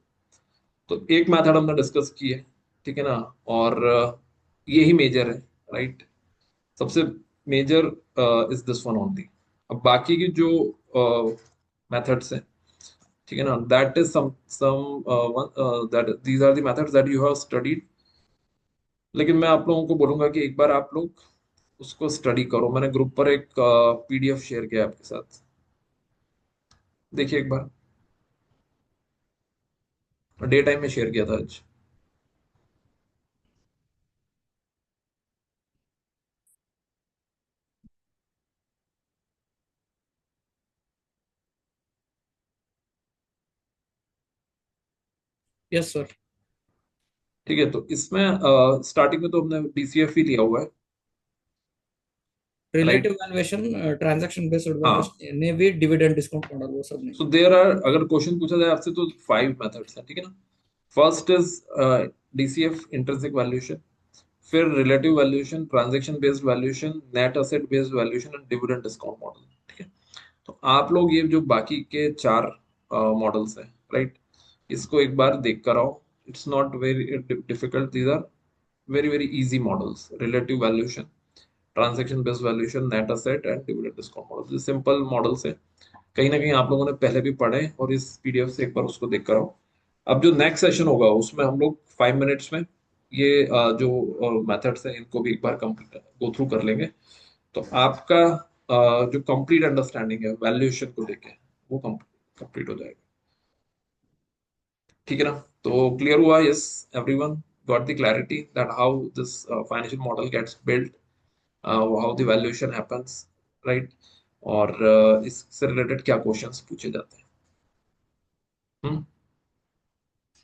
तो एक मेथड हमने डिस्कस की है, ठीक है ना, और यही मेजर है, राइट। सबसे major is this one only. अब बाकी की जो मेथड्स हैं, ठीक है ना, that is some that these are the methods that you have studied. लेकिन मैं आप लोगों को बोलूंगा कि एक बार आप लोग उसको स्टडी करो। मैंने ग्रुप पर एक पीडीएफ शेयर किया आपके साथ, देखिए एक बार। डे टाइम में शेयर किया था आज। Yes, sir. ठीक है, तो इसमें स्टार्टिंग में तो हमने डीसीएफ ही लिया हुआ है, right. Relative valuation, transaction based हाँ, valuation, ने भी dividend discount model वो सब नहीं। सो देयर आर, अगर क्वेश्चन पूछा जाए आपसे तो 5 मेथड्स हैं, ठीक है ना। First is DCF intrinsic valuation, फिर relative valuation, transaction based valuation, net asset based valuation and dividend discount model. ठीक है, तो आप लोग ये जो बाकी के 4 मॉडल्स हैं, राइट, इसको एक बार देख कर आओ। It's not very difficult, these are very very easy models. Relative valuation, transaction based valuation, net asset and dividend discount model, simple models है। कहीं ना कहीं आप लोगों ने पहले भी पढ़े और इस पीडीएफ से एक बार उसको देख कर आओ। अब जो नेक्स्ट सेशन होगा उसमें हम लोग 5 मिनट्स में ये जो मेथड्स हैं इनको भी एक बार गो थ्रू कर लेंगे। तो आपका जो कंप्लीट अंडरस्टैंडिंग है वैल्यूएशन को लेके वो कंप्लीट हो जाएगा। ठीक है ना, तो क्लियर हुआ? Yes, everyone got the clarity that how this financial model gets built, how the valuation happens, right. और इससे रिलेटेड क्या क्वेश्चंस पूछे जाते हैं।